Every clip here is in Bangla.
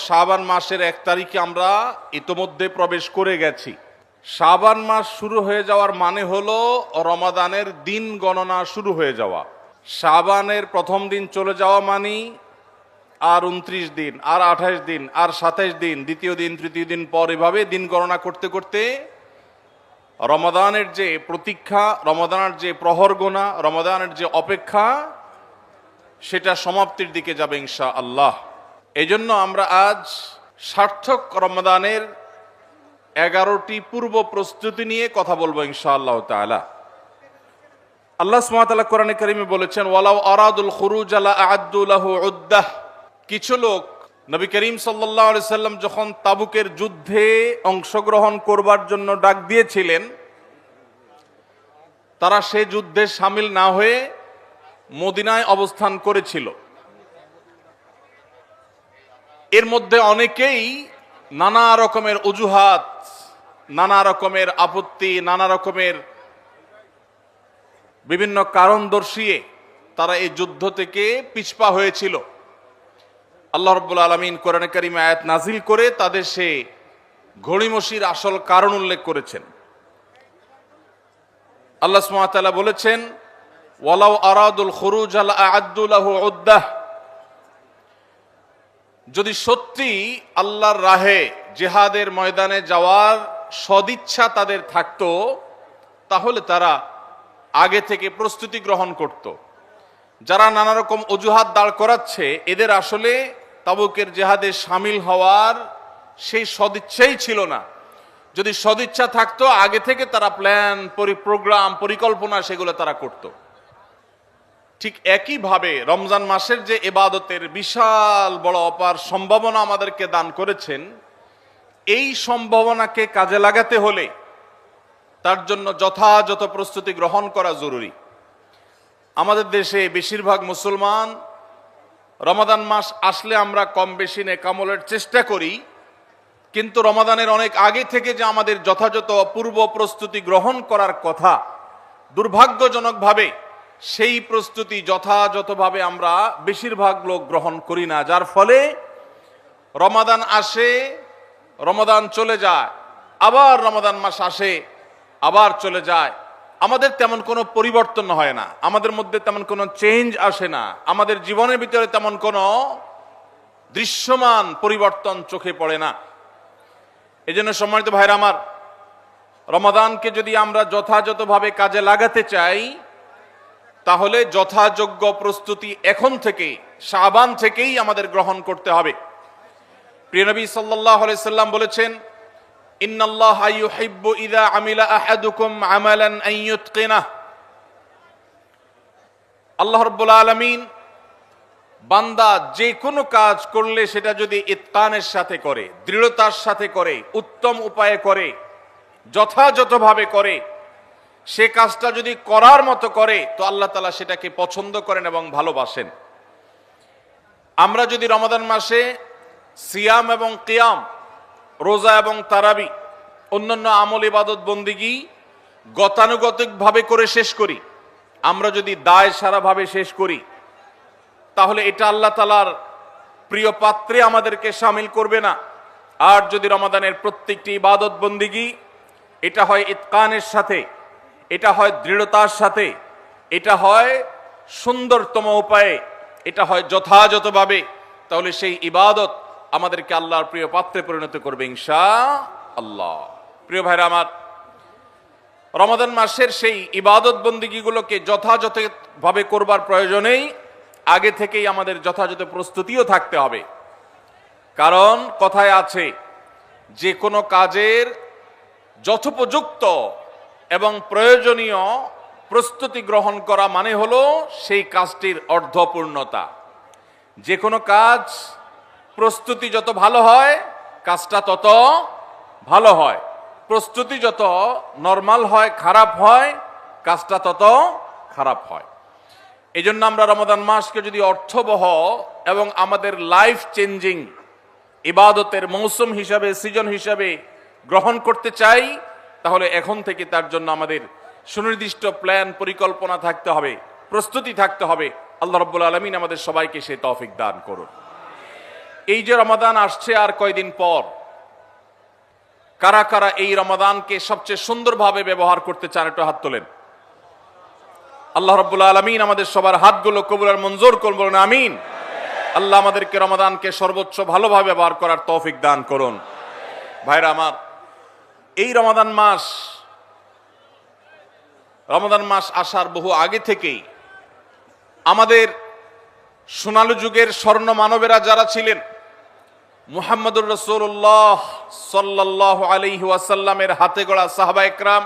শাবান মাসের 1 তারিখে আমরা ইতোমধ্যে প্রবেশ করে গেছি। শাবান মাস শুরু হয়ে যাওয়ার মানে হলো রমাদানের দিন গণনা শুরু হয়ে যাওয়া। শাবানের প্রথম দিন চলে যাওয়া মানে আর 29 দিন, আর 28 দিন, আর 27 দিন, দ্বিতীয় দিন, তৃতীয় দিন পর, এভাবে দিন গণনা করতে করতে রমাদানের যে প্রতীক্ষা, রমাদানের যে প্রহর গোনা, রমাদানের যে অপেক্ষা, সেটা সমাপ্তির দিকে যাবে ইনশাআল্লাহ। এই জন্য আমরা আজ সার্থক রমাদানের 11টি পূর্ব প্রস্তুতি নিয়ে কথা বলবো ইনশাআল্লাহ তাআলা। আল্লাহ সুবহানাহু ওয়া তাআলা কোরআনে কারিমে বলেছেন, ওয়ালাউ আরাদুল খুরুজ লা আ'আদ্দু লাহু উদ্দাহ। কিছু লোক নবী করিম সাল্লাল্লাহু আলাইহি সাল্লাম যখন তাবুকের যুদ্ধে অংশগ্রহণ করবার জন্য ডাক দিয়েছিলেন, তারা সে যুদ্ধে শামিল না হয়ে মদিনায় অবস্থান করেছিল। এর মধ্যে অনেকেই নানা রকমের অজুহাত, নানা রকমের আপত্তি, নানা রকমের বিভিন্ন কারণ দর্শিয়ে তারা এই যুদ্ধ থেকে পিছপা হয়েছিল। আল্লাহ রাব্বুল আলামিন কোরআনে কারিমে আয়াত নাজিল করে তাদের সে ঘড়িমসির আসল কারণ উল্লেখ করেছেন। আল্লাহ সুবহানাহু ওয়া তাআলা বলেছেন, ওয়ালাউ আরাদুল খুরুজ লা আ'আদ্দু লাহু উদ্দাহ। যদি সত্যি আল্লাহর রাহে জিহাদের ময়দানে যাওয়ার সদিচ্ছা তাদের থাকতো, তাহলে তারা আগে থেকে প্রস্তুতি গ্রহণ করত। যারা নানা রকম অজুহাত দাঁড় করাচ্ছে, এদের আসলে তাবুকের জিহাদে শামিল হওয়ার সেই সদিচ্ছাই ছিল না। যদি সদিচ্ছা থাকতো, আগে থেকে তারা প্ল্যান, প্রোগ্রাম, পরিকল্পনা সেগুলো তারা করত। ঠিক একইভাবে রমজান মাসের যে ইবাদতের বিশাল বড় অপার সম্ভাবনা আমাদেরকে দান করেছেন, এই সম্ভাবনাকে কাজে লাগাতে হলে তার জন্য যথাযথ প্রস্তুতি গ্রহণ করা জরুরি। আমাদের দেশে বেশিরভাগ মুসলমান রমাদান মাস আসলে আমরা কম বেশি নেকামলের চেষ্টা করি, কিন্তু রমাদানের অনেক আগে থেকে যে আমাদের যথাযথ পূর্ব প্রস্তুতি গ্রহণ করার কথা, দুর্ভাগ্যজনকভাবে সেই প্রস্তুতি যথাযথভাবে আমরা বেশিরভাগ লোক গ্রহণ করি না। যার ফলে রমাদান আসে, রমাদান চলে যায়, আবার রমাদান মাস আসে, আবার চলে যায়। আমাদের তেমন কোনো পরিবর্তন হয় না, আমাদের মধ্যে তেমন কোনো চেঞ্জ আসে না, আমাদের জীবনের ভিতরে তেমন কোনো দৃশ্যমান পরিবর্তন চোখে পড়ে না। এই জন্য সম্মানিত ভাইরা আমার, রমাদানকে যদি আমরা যথাযথভাবে কাজে লাগাতে চাই, তাহলে যথাযোগ্য প্রস্তুতি এখন থেকে, শাবান থেকেই আমাদের গ্রহণ করতে হবে। প্রিয় নবী সাল্লাল্লাহু আলাইহি সাল্লাম বলেছেন, ইন্নাল্লাহা ইউহিব্বু ইযা আমিলা আহাদুকুম আমালান আন ইউতকিনাহ। আল্লাহ রাব্বুল আলামিন বান্দা যে কোনো কাজ করলে সেটা যদি ইতকানের সাথে করে, দৃঢ়তার সাথে করে, উত্তম উপায়ে করে, যথাযথভাবে করে, সে কাজটা যদি করার মতো করে, তো আল্লাহ তাআলা সেটাকে পছন্দ করেন এবং ভালোবাসেন। আমরা যদি রমাদান মাসে সিয়াম এবং কিয়াম, রোজা এবং তারাবি, অন্যান্য আমল ইবাদত বন্দিগি গতানুগতিকভাবে করে শেষ করি, আমরা যদি দায় সারাভাবে শেষ করি, তাহলে এটা আল্লাহ তাআলার প্রিয় পাত্রে আমাদেরকে শামিল করবে না। আর যদি রমাদানের প্রত্যেকটি ইবাদত বন্দিগি এটা হয় ইতকানের সাথে, এটা হয় দৃঢ়তার সাথে, এটা হয় সুন্দরতম উপায়ে, এটা হয় যথাযথভাবে, তাহলে সেই ইবাদত আমাদেরকে আল্লাহর প্রিয় পাত্রে পরিণত করবে ইনশাআল্লাহ। প্রিয় ভাইরা আমার, রমাদান মাসের সেই ইবাদত বন্দিগিগুলোকে যথাযথভাবে করবার প্রয়োজনেই আগে থেকেই আমাদের যথাযথ প্রস্তুতিও থাকতে হবে। কারণ কথায় আছে, যে কোনো কাজের যথোপযুক্ত এবং প্রয়োজনীয় প্রস্তুতি গ্রহণ করা মানে হলো সেই কাজটির অর্ধপূর্ণতা। যে কোনো কাজ প্রস্তুতি যত ভালো হয়, কাজটা তত ভালো হয়। প্রস্তুতি যত নরমাল হয়, খারাপ হয়, কাজটা তত খারাপ হয়। এই জন্য আমরা রমাদান মাসকে যদি অর্থবহ এবং আমাদের লাইফ চেঞ্জিং ইবাদতের মৌসুম হিসাবে, সিজন হিসাবে গ্রহণ করতে চাই, তাহলে এখন থেকে তার জন্য আমাদের সুনির্দিষ্ট প্ল্যান, পরিকল্পনা থাকতে হবে, প্রস্তুতি থাকতে হবে। আল্লাহ রাব্বুল আলামিন আমাদের সবাইকে সেই তৌফিক দান করুন। এই যে রমাদান আসছে আর কয়দিন পর, কারা কারা এই রমাদানকে সবচেয়ে সুন্দরভাবে ব্যবহার করতে চান একটু হাত তোলেন। আল্লাহ রাব্বুল আলামিন আমাদের সবার হাতগুলো কবুল আর মঞ্জুর করুন, বলুন আমিন। আল্লাহ আমাদেরকে রমাদানকে সর্বোচ্চ ভালোভাবে ব্যবহার করার তৌফিক দান করুন। ভাইরা আমার, এই রমাদান মাস আসার বহু আগে থেকেই আমাদের সোনালী যুগের স্বর্ণ মানবেরা যারা ছিলেন, মুহাম্মদুর রাসূলুল্লাহ সাল্লাল্লাহু আলাইহি ওয়াসাল্লামের হাতে গড়া সাহাবা একরাম,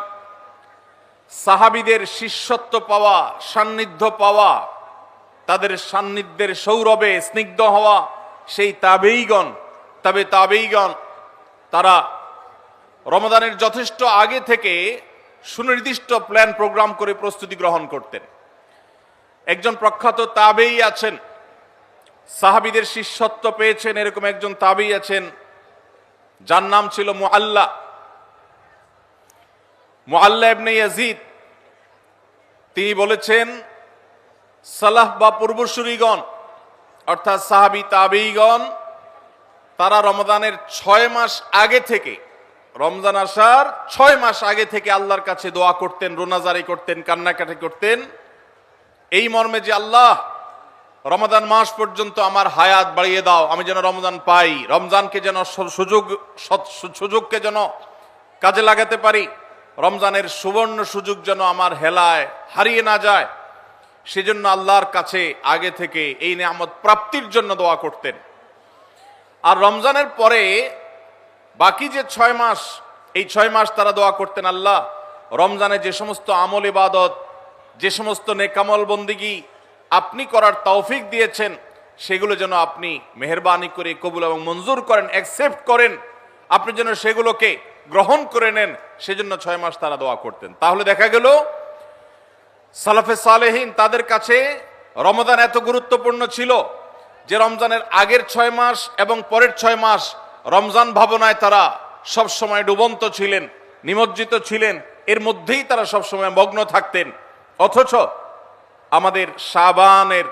সাহাবীদের শিষ্যত্ব পাওয়া, সান্নিধ্য পাওয়া, তাদের সান্নিধ্যের সৌরভে স্নিগ্ধ হওয়া সেই তাবেঈগণ তারা রমাদানের যথেষ্ট আগে থেকে সুনির্দিষ্ট প্ল্যান প্রোগ্রাম করে প্রস্তুতি গ্রহণ করতেন। একজন প্রখ্যাত তাবেঈ আছেন, সাহাবীদের শিষ্যত্ব পেয়েছেন এরকম একজন তাবেঈ আছেন, যার নাম ছিল মুআল্লা ইবনে ইয়াজিদ। তিনি বলেছেন, সালাফ বা পূর্বসূরিগণ অর্থাৎ সাহাবী তাবেঈগণ তারা রমজানের 6 মাস আগে থেকে, রমজান আসার 6 মাস আগে থেকে আল্লাহর কাছে দোয়া করতেন, রোনাজারি করতেন, কান্নাকাটি করতেন এই মর্মে যে আল্লাহ, রমাদান মাস পর্যন্ত আমার হায়াত বাড়িয়ে দাও, আমি যেন রমজান পাই, রমজানকে যেন সুযোগকে যেন কাজে লাগাতে পারি, রমজানের সুবর্ণ সুযোগ যেন আমার হেলায় হারিয়ে না যায়, সেজন্য আল্লাহর কাছে আগে থেকে এই নিয়ামত প্রাপ্তির জন্য দোয়া করতেন। আর রমজানের পরে বাকি যে 6 মাস, এই 6 মাস তারা দোয়া করতেন, আল্লাহ রমজানে যে সমস্ত আমল ইবাদত, যে সমস্ত নেকামল বন্দিগি আপনি করার তৌফিক দিয়েছেন, সেগুলো যেন আপনি মেহেরবানি করে কবুল এবং মঞ্জুর করেন, অ্যাকসেপ্ট করেন, আপনি যেন সেগুলোকে গ্রহণ করে নেন, সেজন্য 6 মাস তারা দোয়া করতেন। তাহলে দেখা গেল সালাফে সালেহিন তাদের কাছে রমাদান এত গুরুত্বপূর্ণ ছিল যে রমজানের আগের 6 মাস এবং পরের 6 মাস রমজান ভাবনায় তারা সব সময় ডুবন্ত ছিলেন, নিমজ্জিত ছিলেন, এর মধ্যেই তারা সব সময় মগ্ন থাকতেন। অথচ আমাদের শাবানের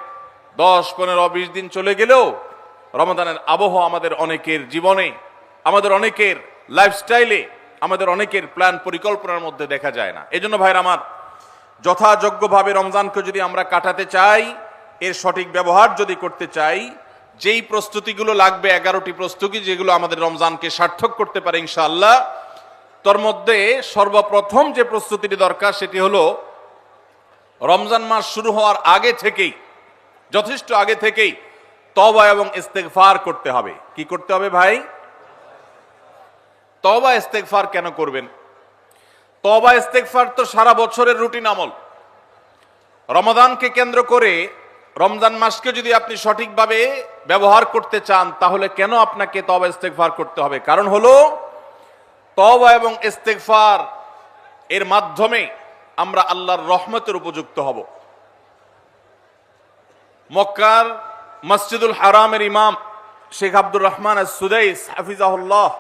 10, 15, 20 দিন চলে গেলেও রমাদানের আবহ আমাদের অনেকের জীবনে, আমাদের অনেকের লাইফস্টাইলে, আমাদের অনেকের প্ল্যান পরিকল্পনার মধ্যে দেখা যায় না। এজন্য ভাইরা আমার, যথাযোগ্যভাবে রমজানকে যদি আমরা কাটাতে চাই, এর সঠিক ব্যবহার যদি করতে চাই, যেই প্রস্তুতিগুলো লাগবে, 11টি প্রস্তুতি যেগুলো আমাদের রমজানকে সার্থক করতে পারে ইনশাআল্লাহ, তোর মধ্যে সর্বপ্রথম যে প্রস্তুতিটি দরকার সেটি হলো রমজান মাস শুরু হওয়ার আগে থেকেই, যথেষ্ট আগে থেকেই তওবা এবং ইস্তেগফার করতে হবে। কি করতে হবে ভাই? তওবা ইস্তেগফার কেন করবেন? তওবা ইস্তেগফার তো সারা বছরের রুটিন আমল। রমাদানকে কেন্দ্র করে রমজান মাসকে যদি আপনি সঠিকভাবে ব্যবহার করতে চান, তাহলে কেন আপনাকে তওবা ইস্তেগফার করতে হবে? কারণ হলো তওবা এবং ইস্তেগফার এর মাধ্যমে আমরা আল্লাহর রহমতের উপযুক্ত হব। মক্কার মসজিদুল হারামের ইমাম শেখ আব্দুর রহমান আস-সুদাইস হাফিজাহুল্লাহ,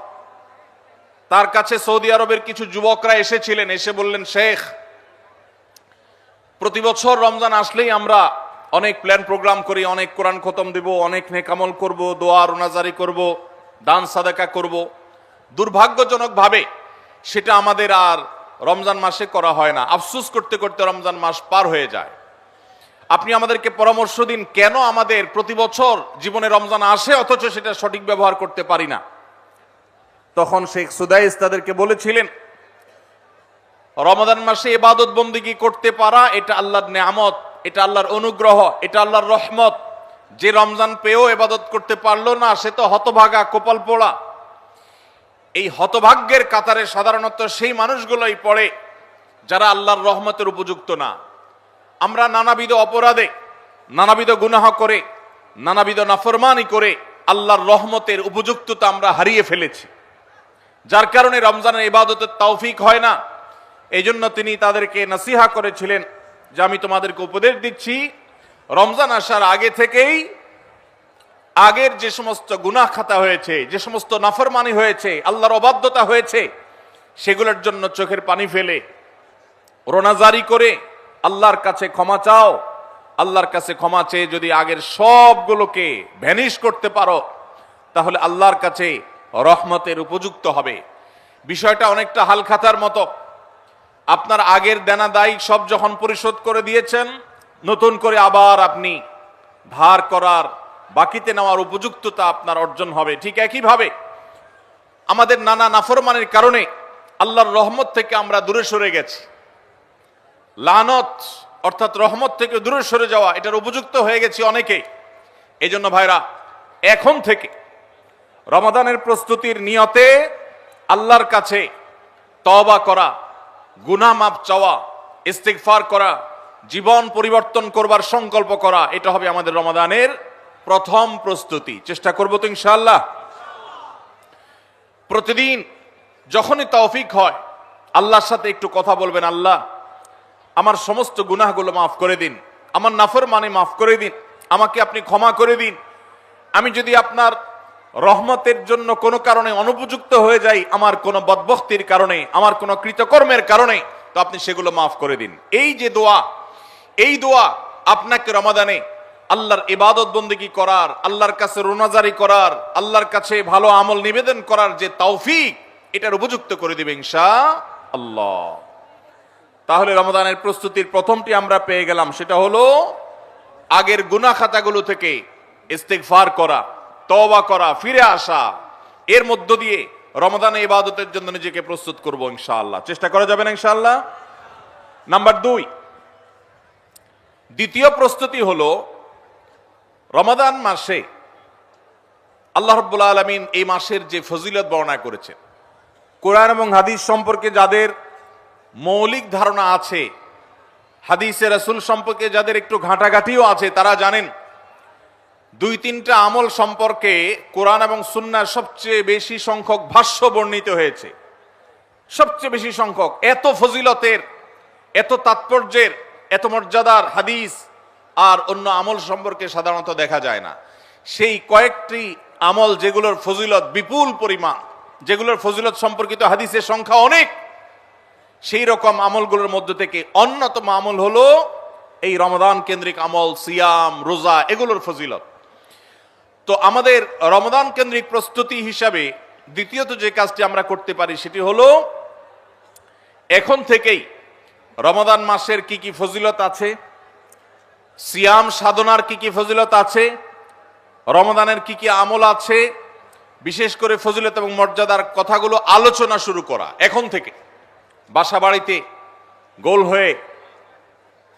তার কাছে সৌদি আরবের কিছু যুবকরা এসেছিলেন, এসে বললেন, শেখ, প্রতি বছর রমজান আসলেই আমরা অনেক প্ল্যান প্রোগ্রাম করি, অনেক কোরআন খতম দেব, অনেক নেকামল করব, দোয়া রোনাজারি করব, দান সাদাকা করব। দুর্ভাগ্যজনকভাবে সেটা আমাদের আর রমজান মাসে করা হয় না। আফসোস করতে করতে রমজান মাস পার হয়ে যায়। আপনি আমাদেরকে পরামর্শ দিন, কেন আমাদের প্রতি বছর জীবনে রমজান আসে অথচ সেটা সঠিক ব্যবহার করতে পারি না? তখন শেখ সুদাইস তাদেরকে বলেছিলেন, রমাদান মাসে ইবাদত বন্দেগী করতে পারা এটা আল্লাহর নেয়ামত, এটা আল্লাহর অনুগ্রহ, এটা আল্লাহর রহমত। যে রমজান পেয়েও ইবাদত করতে পারলো না, সে তো হতভাগা, কপাল পোড়া। এই হতভাগ্যের কাতারে সাধারণত সেই মানুষগুলোই পড়ে যারা আল্লাহর রহমতের উপযুক্ত না। আমরা নানাবিধ অপরাধে, নানাবিধ গুনাহ করে, নানাবিধ নাফরমানি করে আল্লাহর রহমতের উপযুক্ততা আমরা হারিয়ে ফেলেছি, যার কারণে রমজানের ইবাদতের তৌফিক হয় না। এই জন্য তিনি তাদেরকে নসিহা করেছিলেন যে আমি তোমাদেরকে উপদেশ দিচ্ছি, রমজান আসার আগে থেকেই আগের যে সমস্ত গুনাহ খাতা হয়েছে, যে সমস্ত নাফরমানি হয়েছে, আল্লাহর অবাধ্যতা হয়েছে, সেগুলোর জন্য চোখের পানি ফেলে রোনাজারি করে আল্লাহর কাছে ক্ষমা চাও। আল্লাহর কাছে ক্ষমা চেয়ে যদি আগের সবগুলোকে ভ্যানিশ করতে পারো, তাহলে আল্লাহর কাছে রহমতের উপযুক্ত হবে। বিষয়টা অনেকটা হালখাতার মতো। আপনার আগের দেনা দায় সব যখন পরিশোধ করে দিয়েছেন, নতুন করে আবার আপনি ধার করার, বাকিতে নেওয়ার উপযুক্ততা আপনার অর্জন হবে। ঠিক একইভাবে আমাদের নানা নাফরমানির কারণে আল্লাহর রহমত থেকে আমরা দূরে সরে গেছি। লানত অর্থাৎ রহমত থেকে দূরে সরে যাওয়া, এটার উপযুক্ত হয়ে গেছি অনেকে। এই জন্য ভাইরা, এখন থেকে রমাদানের প্রস্তুতির নিয়তে আল্লাহর কাছে তওবা করা, গুনাহ মাফ চাওয়া, ইস্তিগফার করা, জীবন পরিবর্তন করবার সংকল্প করা, এটা হবে আমাদের রমাদানের প্রথম প্রস্তুতি। চেষ্টা করব তো ইনশাআল্লাহ। প্রতিদিন যখনই তৌফিক হয় আল্লাহর সাথে একটু কথা বলবেন, আল্লাহ আমার সমস্ত গুনাহগুলো মাফ করে দিন, আমার নাফরমানি মাফ করে দিন, আমাকে আপনি ক্ষমা করে দিন। আমি যদি আপনার রহমতের জন্য কোনো কারণে অনুপযুক্ত হয়ে যাই, আমার কোনো বদবখতির কারণে, আমার কোনো কৃতকর্মের কারণে, তো আপনি সেগুলো মাফ করে দিন। এই যে দোয়া, এই দোয়া আপনাকে রমাদানে আল্লাহর ইবাদত বন্দেগী করার, আল্লাহর কাছে রোনাজারি করার, আল্লাহর কাছে ভালো আমল নিবেদন করার যে তৌফিক, এটার উপযুক্ত করে দিবে ইনশাআল্লাহ। তাহলে রমাদানের প্রস্তুতির প্রথমটি আমরা পেয়ে গেলাম, সেটা হলো আগের গুনাহ খাতাগুলো থেকে ইস্তিগফার করা, তওবা করা, ফিরে আসা। এর মধ্য দিয়ে রমাদানে ইবাদতের জন্য নিজেকে প্রস্তুত করব ইনশাআল্লাহ। চেষ্টা করা যাবে না ইনশাআল্লাহ? নাম্বার 2, দ্বিতীয় প্রস্তুতি হলো রমাদান মাসে আল্লাহ রাব্বুল আলামিন এই মাসের যে ফজিলত বর্ণনা করেছেন, কোরআন এবং হাদিস সম্পর্কে যাদের মৌলিক ধারণা আছে, হাদিসে রাসূল সম্পর্কে যাদের একটু ঘাটাঘাটিও আছে, তারা জানেন 2-3টা আমল সম্পর্কে কোরআন এবং সুন্নাহর সবচেয়ে বেশি সংখ্যক ভাষ্য বর্ণিত হয়েছে। সবচেয়ে বেশি সংখ্যক, এত ফজিলতের, এত তাৎপর্যের, এত মর্যাদার হাদিস আর অন্য আমল সম্পর্কে সাধারণত দেখা যায় না। সেই কয়েকটি আমল যেগুলোর ফজিলত বিপুল পরিমাণ, যেগুলোর ফজিলত সম্পর্কিত হাদিসের সংখ্যা অনেক, সেই রকম আমলগুলোর মধ্যে থেকে অন্যতম আমল হলো এই রমাদান কেন্দ্রিক আমল, সিয়াম, রোজা, এগুলোর ফজিলত। তো আমাদের রমাদান কেন্দ্রিক প্রস্তুতি হিসাবে দ্বিতীয়ত যে কাজটি আমরা করতে পারি সেটি হলো এখন থেকেই রমাদান মাসের কি কি ফজিলত আছে, সিয়াম সাধনার কি কি ফজিলত আছে, রমাদানের কি কি আমল আছে, বিশেষ করে ফজিলত এবং মর্যাদার কথাগুলো আলোচনা শুরু করা। এখন থেকে বাসা বাড়িতে গোল হয়ে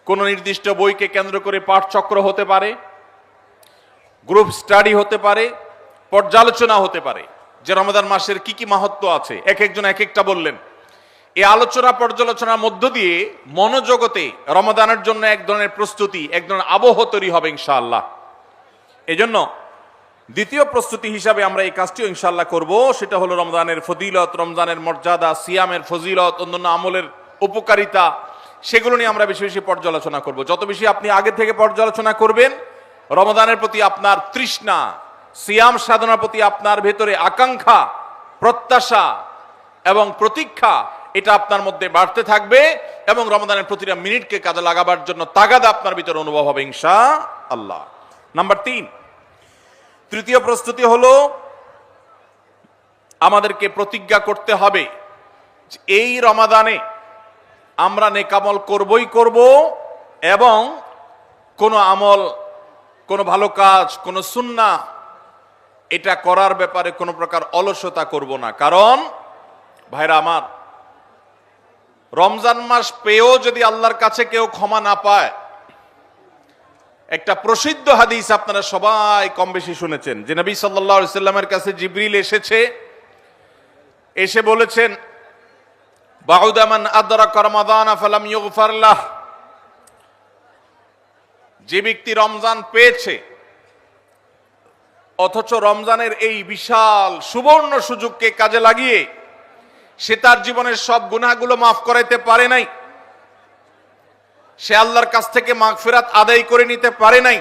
কোন নির্দিষ্ট বইকে কেন্দ্র করে পাঠচক্র হতে পারে, গ্রুপ স্টাডি হতে পারে, পর্যালোচনা হতে পারে যে রমাদান মাসের কি কি মাহাত্ম্য আছে। এক একজন এক একটা বললেন। এই আলোচনা পর্যালোচনার মধ্য দিয়ে মনোজগতে রমাদানের জন্য এক ধরনের প্রস্তুতি, এক ধরনের আবহ তৈরি হবে ইনশাআল্লাহ। এজন্য দ্বিতীয় প্রস্তুতি হিসাবে আমরা এই কাজটিও ইনশাআল্লাহ করব, সেটা হলো রমজানের ফজিলত, রমজানের মর্যাদা, সিয়ামের ফজিলত, অন্যান্য আমলের উপকারিতা, সেগুলো নিয়ে আমরা বেশি বেশি পর্যালোচনা করব। যত বেশি আপনি আগে থেকে পর্যালোচনা করবেন, রমাদানের প্রতি আপনার তৃষ্ণা, সিয়াম সাধনার প্রতি আপনার ভেতরে আকাঙ্ক্ষা, প্রত্যাশা এবং প্রতীক্ষা, এটা আপনার মধ্যে বাড়তে থাকবে এবং রমাদানের প্রতিটা মিনিটকে কাজে লাগাবার জন্য তাগাদা আপনার ভিতরে অনুভব হবে ইনশাআল্লাহ। নাম্বার 3, তৃতীয় প্রস্তুতি হলো আমাদেরকে প্রতিজ্ঞা করতে হবে যে এই রমাদানে আমরা নেকামল করবই করব এবং কোনো আমল, কোনো ভালো কাজ, কোনো সুন্নাহ এটা করার ব্যাপারে কোনো প্রকার অলসতা করব না। কারণ ভাইরা আমার, রমজান মাস পেয়েও যদি আল্লাহর কাছে কেউ ক্ষমা না পায়, একটা প্রসিদ্ধ হাদিস আপনারা সবাই কম বেশি শুনেছেন যে নবী সাল্লাল্লাহু আলাইহি সাল্লামের কাছে জিবরিল এসেছে, এসে বলেছেন বাউদা মান আদরাকা রমাদান ফালাম ইউগফার লাহ, যে ব্যক্তি রমজান পেয়েছে অথচ রমজানের এই বিশাল সুবর্ণ সুযোগকে কাজে লাগিয়ে সে তার জীবনের সব গুনাহগুলো মাফ করাইতে পারে নাই, সে আল্লাহর কাছ থেকে মাগফিরাত আদায় করে নিতে পারে নাই,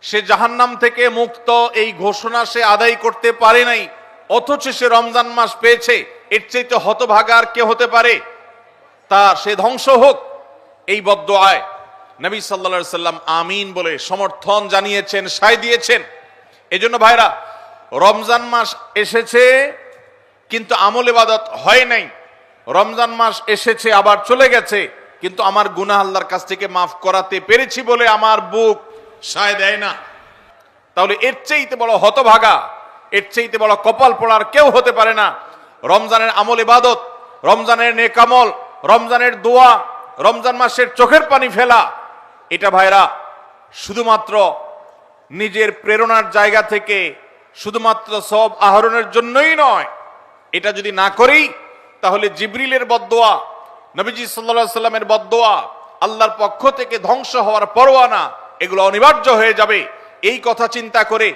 সে জাহান্নাম থেকে মুক্ত এই ঘোষণা সে আদায় করতে পারে নাই, অথচ সে রমজান মাস পেয়েছে, এর চাইতে হতভাগা আর কে হতে পারে? তার সে ধ্বংস হোক, এই বদদুআয় নবী সাল্লাল্লাহু আলাইহি সাল্লাম আমিন বলে সমর্থন জানিয়েছেন, সায় দিয়েছেন। এজন্য ভাইরা, রমজান মাস এসেছে কিন্তু আমল ইবাদত হয় নাই, রমজান মাস এসেছে আবার চলে গেছে কিন্তু আমার গুনাহ আল্লাহর কাছ থেকে মাফ করাতে পেরেছি বলে আমার বুক সায় দেয় না, তাহলে এর চাইতে বড় হতভাগা, এর চাইতে বড় কপাল পড়ার কেউ হতে পারে না। রমজানের আমল ইবাদত, রমজানের নেক আমল, রমজানের দোয়া, রমজান মাসের চোখের পানি ফেলা, এটা ভাইরা শুধুমাত্র নিজের প্রেরণার জায়গা থেকে শুধুমাত্র সব আহরণের জন্যই নয়। এটা যদি না করি তাহলে জিবরিলের বদদোয়া, নবীজি সাল্লাল্লাহু আলাইহি সাল্লামের বদদোয়া, আল্লাহর পক্ষ থেকে ধ্বংস হওয়ার পরোয়ানা, এগুলো অনিবার্য হয়ে যাবে। এই কথা চিন্তা করে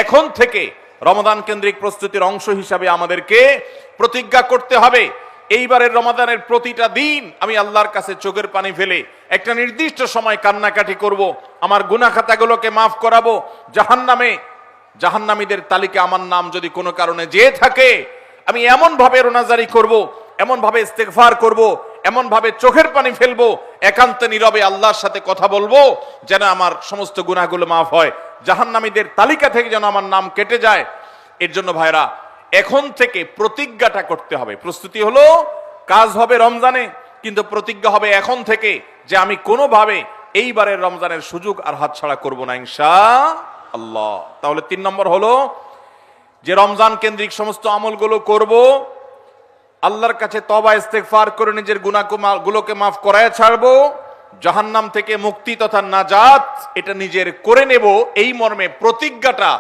এখন থেকে রমাদান কেন্দ্রিক প্রস্তুতির অংশ হিসাবে আমাদেরকে প্রতিজ্ঞা করতে হবে, এইবারের রমাদানের প্রতিটা দিন আমি আল্লাহর কাছে চোখের পানি ফেলে একটা নির্দিষ্ট সময় কান্নাকাটি করব, আমার গুনাহ খাতাগুলোকে মাফ করাবো, জাহান্নামীদের তালিকা আমার নাম যদি কোনো কারণে যেয়ে থাকে আমি এমন ভাবে রোনাজারি করব, এমন ভাবে ইস্তেগফার করব, এমন ভাবে চোখের পানি ফেলবো, একান্ত নীরবে আল্লাহর সাথে কথা বলবো যেন আমার সমস্ত গুনাহগুলো মাফ হয়, জাহান্নামীদের তালিকা থেকে যেন আমার নাম কেটে যায়। এর জন্য ভাইরা এখন থেকে প্রতিজ্ঞাটা করতে হবে। প্রস্তুতি হলো কাজ হবে রমজানে, কিন্তু প্রতিজ্ঞা হবে এখন থেকে যে আমি কোনোভাবে এইবারের রমজানের সুযোগ আর হাতছাড়া করব না ইনশাআল্লাহ। তাহলে 3 নম্বর হলো যে রমজান কেন্দ্রিক সমস্ত আমলগুলো করব, আল্লাহর কাছে তওবা ইস্তেগফার করে নিজের গুনাহগুলোকে মাফ করায় ছাড়বো, জাহান্নাম থেকে মুক্তি তথা নাজাত এটা নিজের করে নেব, এই মর্মে প্রতিজ্ঞাটা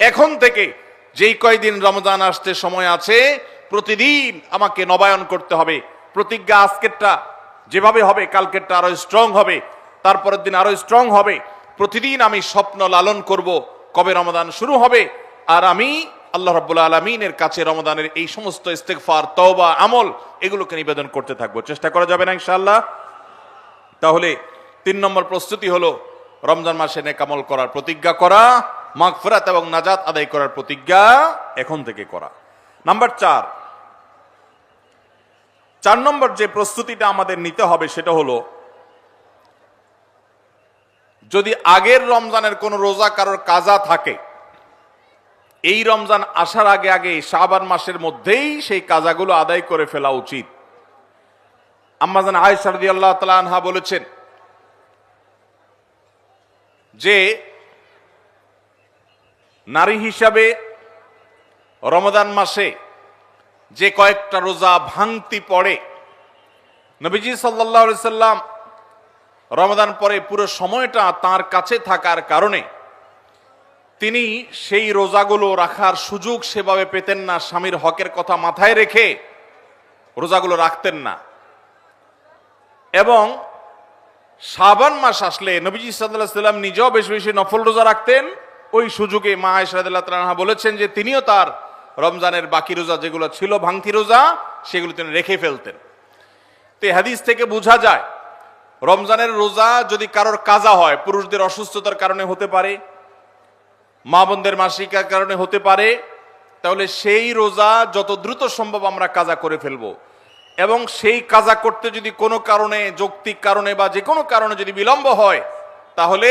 এখন থেকে যেই কয়দিন রমজান আসতে সময় আছে প্রতিদিন আমাকে নবায়ন করতে হবে। প্রতিজ্ঞা আজকেরটা যেভাবে হবে কালকেরটা আরো স্ট্রং হবে, তারপরের দিন আরো স্ট্রং হবে। প্রতিদিন আমি স্বপ্ন লালন করব কবে রমাদান শুরু হবে, আর আমি আল্লাহ রাব্বুল আলামিনের কাছে রমাদানের এই সমস্ত ইস্তেগফার, তওবা, আমল এগুলোকে নিবেদন করতে থাকবো। চেষ্টা করা যাবে না ইনশাআল্লাহ? তাহলে 3 নম্বর প্রস্তুতি হলো রমজান মাসে নেক আমল করার প্রতিজ্ঞা করা, মাগফিরাত এবং নাজাত আদায় করার প্রতিজ্ঞা এখন থেকে করা। নাম্বার 4 নম্বর যে প্রস্তুতিটা আমাদের নিতে হবে সেটা হলো যদি আগের রমজানের কোন রোজা কারোর কাজা থাকে, এই রমজান আসার আগে আগে শাবান মাসের মধ্যেই সেই কাজাগুলো আদায় করে ফেলা উচিত। আম্মা জান আয়েশা রাদিয়াল্লাহু তাআলা আনহা বলেছেন যে নারী হিসাবে রমাদান মাসে যে কয়েকটা রোজা ভাঙতি পড়ে, নবীজি সাল্লাল্লাহু আলাইহি সাল্লাম রমাদান পরে পুরো সময়টা তার কাছে থাকার কারণে তিনি সেই রোজাগুলো রাখার সুযোগ সেভাবে পেতেন না, স্বামীর হকের কথা মাথায় রেখে রোজাগুলো রাখতেন না। এবং শাবান মাস আসলে নবীজি সাল্লাল্লাহু আলাইহি সাল্লাম নিজেও বেশি বেশি নফল রোজা রাখতেন। ওই সুযোগে মা আয়েশা রাদিয়াল্লাহু তাআলা আনহা বলেছেন যে তিনিও তার রমজানের বাকি রোজা যেগুলো ছিল ভাঙতি রোজা সেগুলো তিনি রেখে ফেলতেন। তো এই হাদিস থেকে বোঝা যায় রমজানের রোজা যদি কারোর কাজা হয়, পুরুষদের অসুস্থতার কারণে হতে পারে, মা বোনদের মাসিকার কারণে হতে পারে, তাহলে সেই রোজা যত দ্রুত সম্ভব আমরা কাজা করে ফেলবো। এবং সেই কাজা করতে যদি কোনো কারণে, যৌক্তিক কারণে বা যে কোনো কারণে যদি বিলম্ব হয়, তাহলে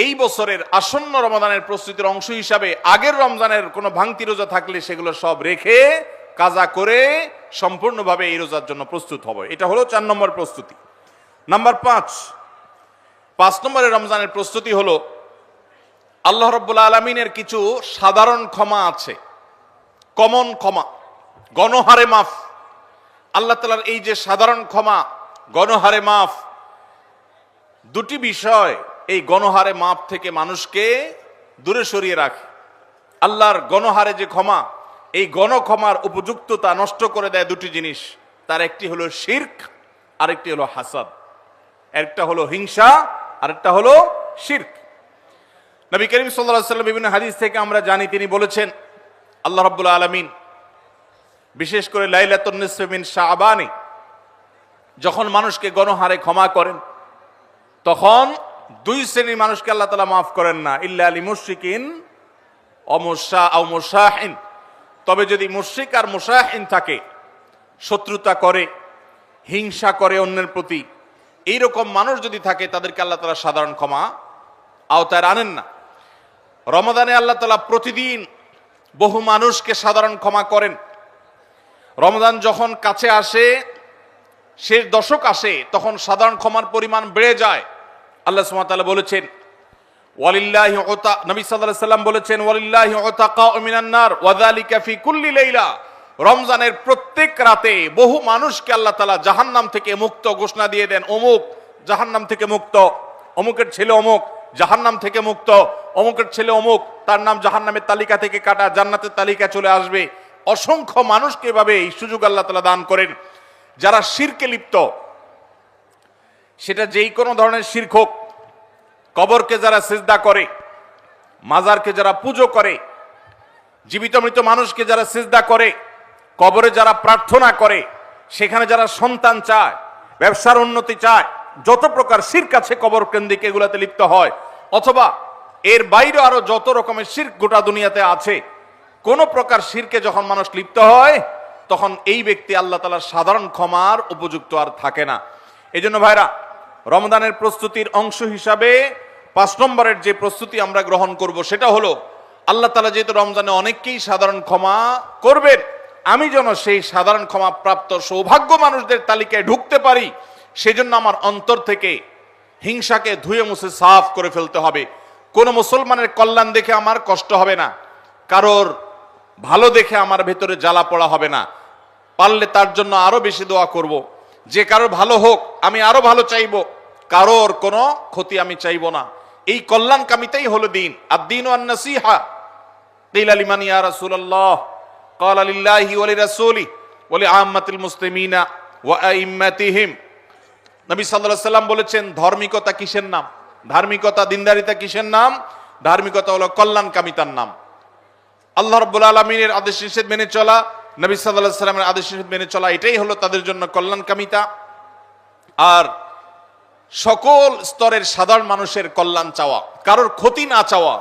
এই বছরের আসন্ন রমাদানের প্রস্তুতির অংশ হিসাবে আগের রমজানের কোনো ভাঙতি রোজা থাকলে সেগুলো সব রেখে কাজা করে সম্পূর্ণভাবে এই রোজার জন্য প্রস্তুত হবে। এটা হলো 4 নম্বর প্রস্তুতি। নাম্বার 5 নম্বরের রমজানের প্রস্তুতি হলো আল্লাহ রাব্বুল আলামিনের কিছু সাধারণ ক্ষমা আছে, কমন ক্ষমা, গণহারে মাফ। আল্লাহ তাআলার এই যে সাধারণ ক্ষমা, গণহারে মাফ, দুটি বিষয় এই গণহারে মাফ থেকে মানুষকে দূরে সরিয়ে রাখে। আল্লাহর গণহারে যে ক্ষমা, এই গণক্ষমার উপযুক্ততা নষ্ট করে দেয় দুটি জিনিস। তার একটি হলো শিরক, আরেকটি হলো হাসাদ। একটা হলো হিংসা, আরেকটা হলো শিরক। নবী করিম সাল্লাল্লাহু আলাইহি ওয়াসাল্লাম বিভিন্ন হাদিস থেকে আমরা জানি, তিনি বলেছেন আল্লাহ রাব্বুল আলামিন বিশেষ করে লাইলাতুন নিসফি মিন শাবানে যখন মানুষকে গণহারে ক্ষমা করেন, তখন 2 শ্রেণীর মানুষকে আল্লাহ তাআলা মাফ করেন না, ইল্লা লিল মুশরিকিন আও মুশাহিন। তবে যদি মুশরিক আর মুশাহিন থাকে, শত্রুতা করে, হিংসা করে অন্যের প্রতি, এইরকম মানুষ যদি থাকে, তাদেরকে আল্লাহ তাআলা সাধারণ ক্ষমা আওতায় আনেন না। রমাদানে আল্লাহ তাআলা প্রতিদিন বহু মানুষকে সাধারণ ক্ষমা করেন। রমজান যখন কাছে আসে, শেষ দশক আসে, তখন সাধারণ ক্ষমার পরিমাণ বেড়ে যায়। আল্লাহ সুবহানাহু ওয়া তাআলা বলেছেন ওয়ালিল্লাহি উতা, নবী সাল্লাল্লাহু আলাইহি সাল্লাম বলেছেন ওয়ালিল্লাহি উতাকাউ মিনান নার ওয়া যালিকা ফি কুল্লি লাইলা। রমজানের প্রত্যেক রাতে বহু মানুষকে আল্লাহ তাআলা জাহান্নাম থেকে মুক্ত ঘোষণা দিয়ে দেন। অমুক জাহান্নাম থেকে মুক্ত, অমুকের ছেলে অমুক জাহান্নাম থেকে মুক্ত, অমুকের ছেলে অমুক, তার নাম জাহান্নামের তালিকা থেকে কাটা, জান্নাতের তালিকা চলে আসবে। অসংখ্য মানুষকে এভাবে এই সুযোগ আল্লাহ তাআলা দান করেন। যারা শিরকে লিপ্ত, সেটা যেই কোনো ধরনের শিরক হোক, কবরকে যারা সিজদা করে, মাজারকে যারা পুজো করে, জীবিত মৃত মানুষকে যারা সিজদা করে, কবরে যারা প্রার্থনা করে, সেখানে যারা সন্তান চায়, ব্যবসার উন্নতি চায়, যত প্রকার শিরক আছে কবর কেন্দ্রিক এগুলাতে লিপ্ত হয়, অথবা এর বাইরে আরো যত রকমের শিরক গোটা দুনিয়াতে আছে, কোন প্রকার শিরকে যখন মানুষ লিপ্ত হয়, তখন এই ব্যক্তি আল্লাহ তাআলার সাধারণ ক্ষমার উপযুক্ত আর থাকে না। এই জন্য ভাইরা, রমজানের প্রস্তুতির অংশ হিসাবে 5 নম্বরের যে প্রস্তুতি আমরা গ্রহণ করব সেটা হলো, আল্লাহ তাআলা যেহেতু রমজানে অনেককেই সাধারণ ক্ষমা করবেন, আমি যেন সেই সাধারণ ক্ষমা প্রাপ্ত সৌভাগ্য মানুষদের তালিকায় ঢুকতে পারি, সেজন্য আমার অন্তর থেকে হিংসাকে ধুয়ে মুছে সাফ করে ফেলতে হবে। কোন মুসলমানের কল্যাণ দেখে আমার কষ্ট হবে না, কারোর ভালো দেখে আমার ভেতরে জ্বালা পড়া হবে না। পারলে তার জন্য আরো বেশি দোয়া করব, যে কারোর ভালো হোক আমি আরো ভালো চাইবো, কারোর কোনো ক্ষতি আমি চাইবো না। এই কল্যাণকামিতাই হলো দিন। আদ-দীন ওয়ান-নাসীহা। কিলা লিমান ইয়া রাসূলুল্লাহ? ক্বালা লিল্লাহি ওয়া লিরাসূলিহি ওয়া লিআম্মাতিল মুসলিমিনা ওয়া আইম্মাতিহিম। নবী সাল্লাল্লাহু আলাইহি সাল্লাম বলেছেন, ধার্মিকতা কিসের নাম? ধার্মিকতা, দিনদারিতা কিসের নাম? ধার্মিকতা হলো কল্যাণকামিতার নাম। আল্লাহ রাব্বুল আলামিনের আদেশ নিষেধ মেনে চলা, নবী সাল্লাল্লাহু আলাইহি সাল্লামের আদেশ নিষেধ মেনে চলা, এটাই হলো তাদের জন্য কল্যাণকামিতা। আর সকল স্তরের সাধারণ মানুষের কল্যাণ চাওয়া, কারোর ক্ষতি না চাওয়া,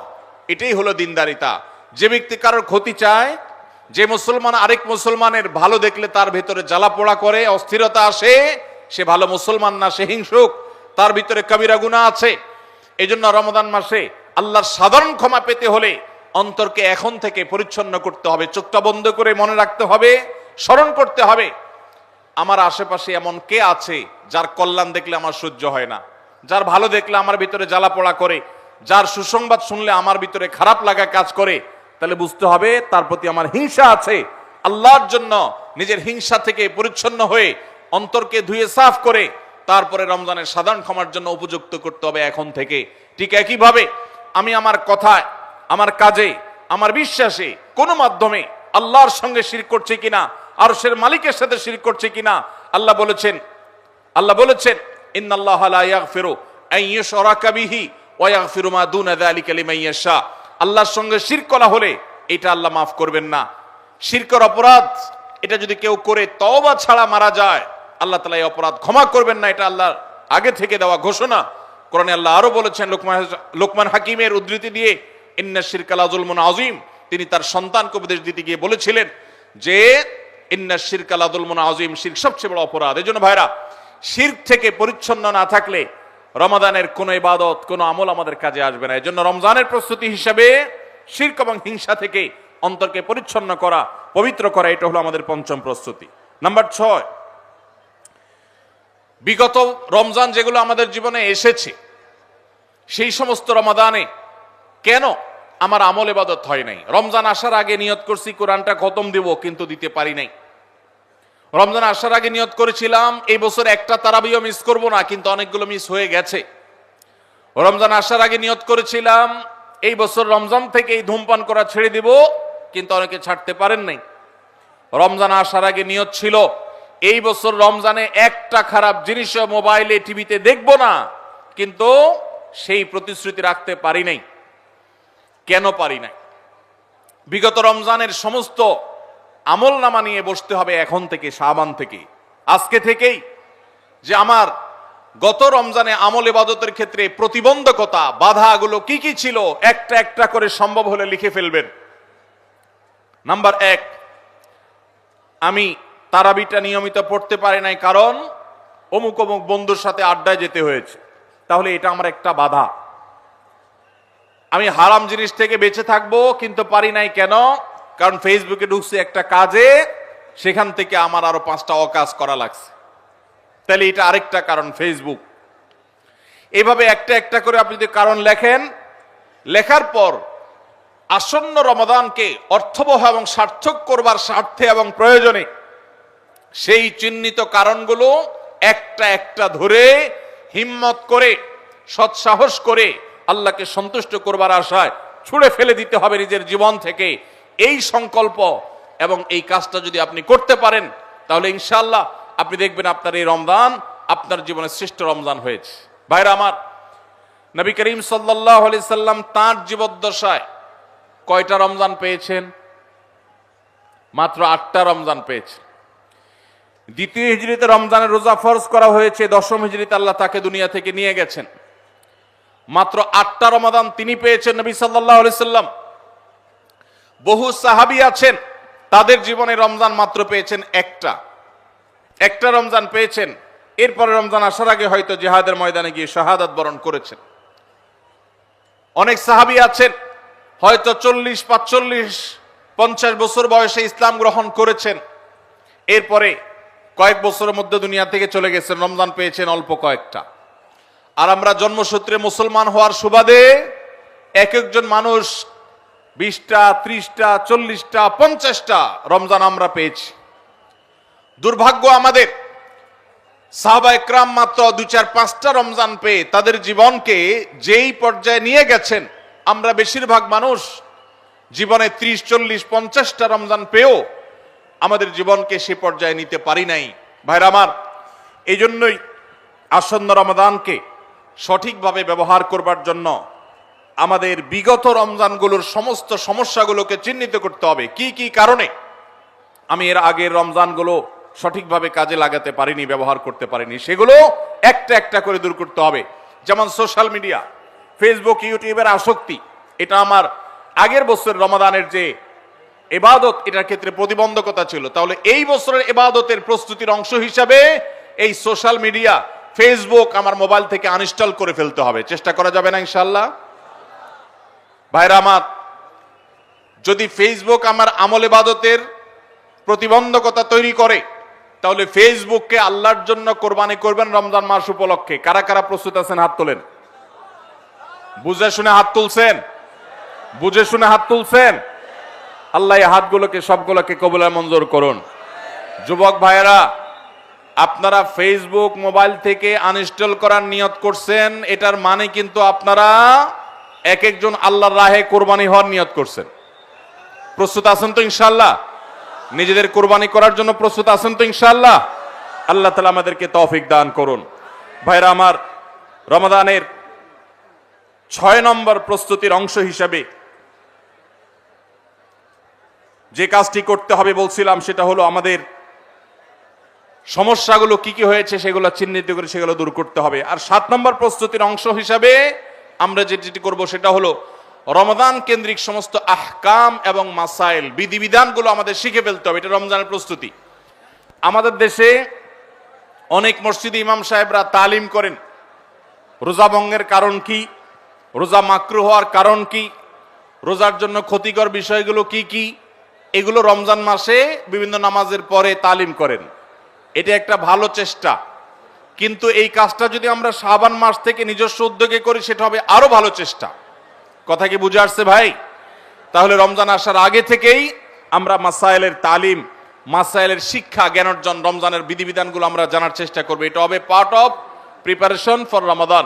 এটাই হলো দিনদারিতা। যে ব্যক্তি কারোর ক্ষতি চায়, যে মুসলমান আরেক মুসলমানের ভালো দেখলে তার ভেতরে জ্বালা পোড়া করে, অস্থিরতা আসে, সে ভালো মুসলমান না, সে হিংসুক, তার ভিতরে কবিরা গুনাহ আছে। এই জন্য রমজান মাসে আল্লাহর সাধারণ ক্ষমা পেতে হলে অন্তরকে এখন থেকে পরিচ্ছন্ন করতে হবে, চোখটা বন্ধ করে মনে রাখতে হবে, স্মরণ করতে হবে, আমার আশেপাশে এমন কে আছে যার কল্যাণ দেখলে আমার সহ্য হয় না, যার ভালো দেখলে আমার ভিতরে জ্বালা পোড়া করে, যার সুসংবাদ শুনলে আমার ভিতরে খারাপ লাগা কাজ করে। তাহলে বুঝতে হবে তার প্রতি আমার হিংসা আছে। আল্লাহর জন্য নিজের হিংসা থেকে পরিচ্ছন্ন হয়ে অন্তরকে ধুয়ে সাফ করে তারপরে রমজানের সাধারণ ক্ষমার জন্য উপযুক্ত করতে হবে এখন থেকে। ঠিক একইভাবে আমি আমার কথায়, আমার কাজে, আমার বিশ্বাসে কোনো মাধ্যমে আল্লাহর সঙ্গে শিরক করছি কিনা, আরশের মালিকের সাথে শিরক করছি কিনা, আল্লাহ বলেছেন ইন্নাল্লাহা লা ইয়াগফিরু আন ইউশরাকা বিহি ওয়া ইয়াগফিরু মা দুনা যালিকা লিমান ইয়াশা। আল্লাহর সঙ্গে শিরক করা হলে এটা আল্লাহ মাফ করবেন না। শিরকের অপরাধ, এটা যদি কেউ করে তওবা ছাড়া মারা যায়, আল্লাহ তাআলা এই অপরাধ ক্ষমা করবেন না, এটা আল্লাহর আগে থেকে দেওয়া ঘোষণা। কোরআনে আল্লাহ আরো বলেছেন, লোকমান হাকিমের উদ্ধৃতি দিয়ে, ইন্না শিরকা লা যুলমুন আযীম। তিনি তার সন্তানকে উপদেশ দিতে গিয়ে বলেছিলেন যে ইন্না শিরকা লা যুলমুন আযীম, শিরক সবচেয়ে বড় অপরাধ। এজন্য ভাইরা, শিরক থেকে পরিচ্ছন্ন না থাকলে রমাদানের কোনো ইবাদত, কোনো আমল আমাদের কাজে আসবে না। এজন্য রমজানের প্রস্তুতি হিসাবে শিরক এবং হিংসা থেকে অন্তরকে পরিচ্ছন্ন করা, পবিত্র করা, এটা হলো আমাদের পঞ্চম প্রস্তুতি। নাম্বার 6, বিগত রমজান যেগুলো আমাদের জীবনে এসেছে, সেই সমস্ত রমাদানে কেন আমার আমল ইবাদত হয় নাই? রমজান আসার আগে নিয়ত করছি কোরআনটা খতম দেব, কিন্তু দিতে পারি নাই। রমজান আসার আগে নিয়ত করেছিলাম এই বছর একটা তারাবিও মিস করব না, কিন্তু অনেকগুলো মিস হয়ে গেছে। রমজান আসার আগে নিয়ত করেছিলাম এই বছর রমজান থেকে এই ধূমপান করা ছেড়ে দিব, কিন্তু অনেকে ছাড়তে পারেন নাই। রমজান আসার আগে নিয়ত ছিল এই বছর রমজানে একটা খারাপ জিনিসও মোবাইলে, টিভিতে দেখব না, কিন্তু সেই প্রতিশ্রুতি রাখতে পারি নাই। কেন পারি নাই? বিগত রমজানের সমস্ত আমল নামা নিয়ে বসতে হবে এখন থেকে, শাবান থেকে, আজকে থেকেই, যে আমার গত রমজানে আমল ইবাদতের ক্ষেত্রে প্রতিবন্ধকতা, বাধাগুলো কি কি ছিল, একটা একটা করে সম্ভব হলে লিখে ফেলবেন। নাম্বার 1, আমি তারাবিটা নিয়মিত পড়তে পারি নাই, কারণ অমুক অমুক বন্ধুর সাথে আড্ডায় যেতে হয়েছে। তাহলে এটা আমার একটা বাধা। আমি হারাম জিনিস থেকে বেঁচে থাকবো, কিন্তু পারি নাই কেন? কারণ ফেসবুকে ঢুকছে একটা কাজে, সেখান থেকে আমার আরো 5টা অকাজ করা লাগছে। তাহলে এটা আরেকটা কারণ ফেসবুক। এভাবে একটা একটা করে আপনি যদি কারণ লেখেন, লেখার পর আসন্ন রমাদানকে অর্থবহ এবং সার্থক করবার স্বার্থে এবং প্রয়োজনে সেই চিহ্নিত কারণগুলো একটা একটা ধরে হিম্মত করে সৎসাহস করে আল্লাহকে সন্তুষ্ট করবার আশায় ছুঁড়ে ফেলে দিতে হবে নিজের জীবন থেকে। এই সংকল্প এবং এই কাজটা যদি আপনি করতে পারেন, তাহলে ইনশাআল্লাহ আপনি দেখবেন আপনার এই রমজান আপনার জীবনের শ্রেষ্ঠ রমজান হয়েছে। ভাইরা আমার, নবী করিম সাল্লাল্লাহু আলাইহি সাল্লাম তাঁর জীবদ্দশায় কয়টা রমজান পেয়েছেন? মাত্র 8টা রমজান পেয়েছেন। দ্বিতীয় হিজরিতে রমজানের রোজা ফরজ করা হয়েছে, দশম হিজরিতে আল্লাহ তাকে দুনিয়া থেকে নিয়ে গেছেন। মাত্র 8টা রমাদান তিনি পেয়েছেন নবী সাল্লাল্লাহু আলাইহি সাল্লাম। বহু সাহাবী আছেন তাদের জীবনে রমজান মাত্র পেয়েছেন একটা রমজান পেয়েছেন। এরপরে রমজান আসার আগে হয়তো জিহাদের ময়দানে গিয়ে শাহাদাত বরণ করেছেন। অনেক সাহাবী আছেন হয়তো 40, 45, 50 বছর বয়সে ইসলাম গ্রহণ করেছেন, এরপরে কয়েক বছরের মধ্যে দুনিয়া থেকে চলে গেছেন, রমজান পেয়েছেন অল্প কয়েকটা। আর আমরা জন্মসূত্রে মুসলমান হওয়ার সুবাদে এক একজন মানুষ 20টা, 30টা, 40টা, 50টা রমজান আমরা পেয়েছি। দুর্ভাগ্য আমাদের, সাহাবা একরাম মাত্র 2, 4, 5টা রমজান পেয়ে তাদের জীবনকে যেই পর্যায়ে নিয়ে গেছেন, আমরা বেশিরভাগ মানুষ জীবনে 30, 40, 50টা রমজান পেয়েও আমাদের জীবনকে সে পর্যায়ে নিতে পারি নাই। ভাইরা আমার, এই জন্যই আসন্ন রমাদানকে সঠিকভাবে ব্যবহার করবার জন্য আমাদের বিগত রমজানগুলোর সমস্ত সমস্যাগুলোকে চিহ্নিত করতে হবে। কি কি কারণে আমি এর আগের রমজানগুলো সঠিকভাবে কাজে লাগাতে পারিনি, ব্যবহার করতে পারিনি, সেগুলো একটা একটা করে দূর করতে হবে। যেমন সোশ্যাল মিডিয়া, ফেসবুক, ইউটিউবের আসক্তি, এটা আমার আগের বছরের রমাদানের যে ইবাদত, এটার ক্ষেত্রে প্রতিবন্ধকতা ছিল। তাহলে এই বছরের ইবাদতের প্রস্তুতির অংশ হিসাবে এই সোশ্যাল মিডিয়া, ফেসবুক আমার মোবাইল থেকে আনইনস্টল করে ফেলতে হবে। চেষ্টা করা যাবে না ইনশাআল্লাহ? ভাইরা আমার, যদি ফেসবুক আমার আমল ইবাদতের প্রতিবন্ধকতা তৈরি করে, তাহলে ফেসবুককে আল্লাহর জন্য কোরবানি করবেন রমজান মাস উপলক্ষে। কারা কারা প্রস্তুত আছেন হাত তোলেন। বুঝে শুনে হাত তুলছেন? বুঝে শুনে হাত তুলছেন? আল্লাহ এই হাতগুলোকে সবগুলোকে কবুল মঞ্জুর করুন। যুবক ভাইয়েরা, আপনারা ফেসবুক মোবাইল থেকে আনইনস্টল করার নিয়ত করছেন, এটার মানে কিন্তু আপনারা এক একজন আল্লাহর রাহে কোরবানি হওয়ার নিয়ত করছেন। প্রস্তুত আছেন তো ইনশাআল্লাহ? নিজেদের কোরবানি করার জন্য প্রস্তুত আছেন তো ইনশাআল্লাহ? আল্লাহ তাআলা আমাদেরকে তৌফিক দান করুন। ভাইরা আমার, রমাদানের 6 নম্বর প্রস্তুতির অংশ হিসাবে যে কাজটি করতে হবে বলছিলাম, সেটা হলো আমাদের সমস্যাগুলো কি কি হয়েছে সেগুলো চিহ্নিত করে সেগুলো দূর করতে হবে। আর 7 নম্বর প্রস্তুতির অংশ হিসাবে আমরা যেটি করব সেটা হলো রমাদান কেন্দ্রিক সমস্ত আহকাম এবং মাসাইল, বিধিবিধানগুলো আমাদের শিখে ফেলতে হবে। এটা রমজানের প্রস্তুতি। আমাদের দেশে অনেক মসজিদে ইমাম সাহেবরা তালিম করেন রোজা ভঙ্গের কারণ কি, রোজা মাকরুহ হওয়ার কারণ কি, রোজার জন্য ক্ষতিকর বিষয়গুলো কি কি, এগুলো রমজান মাসে বিভিন্ন নামাজের পরে তালিম করেন। এটা একটা ভালো চেষ্টা, কিন্তু এই কাজটা যদি আমরা শাবান মাস থেকে নিজস্ব উদ্যোগে করি সেটা হবে আরো ভালো চেষ্টা। কথা কি বুঝে আসছে ভাই? তাহলে রমজান আসার আগে থেকেই আমরা মাসাইলের তালিম, মাসাইলের শিক্ষা, জ্ঞান অর্জন, রমজানের বিধিবিধানগুলো আমরা জানার চেষ্টা করব। এটা হবে পার্ট অফ প্রিপারেশন ফর রমাদান।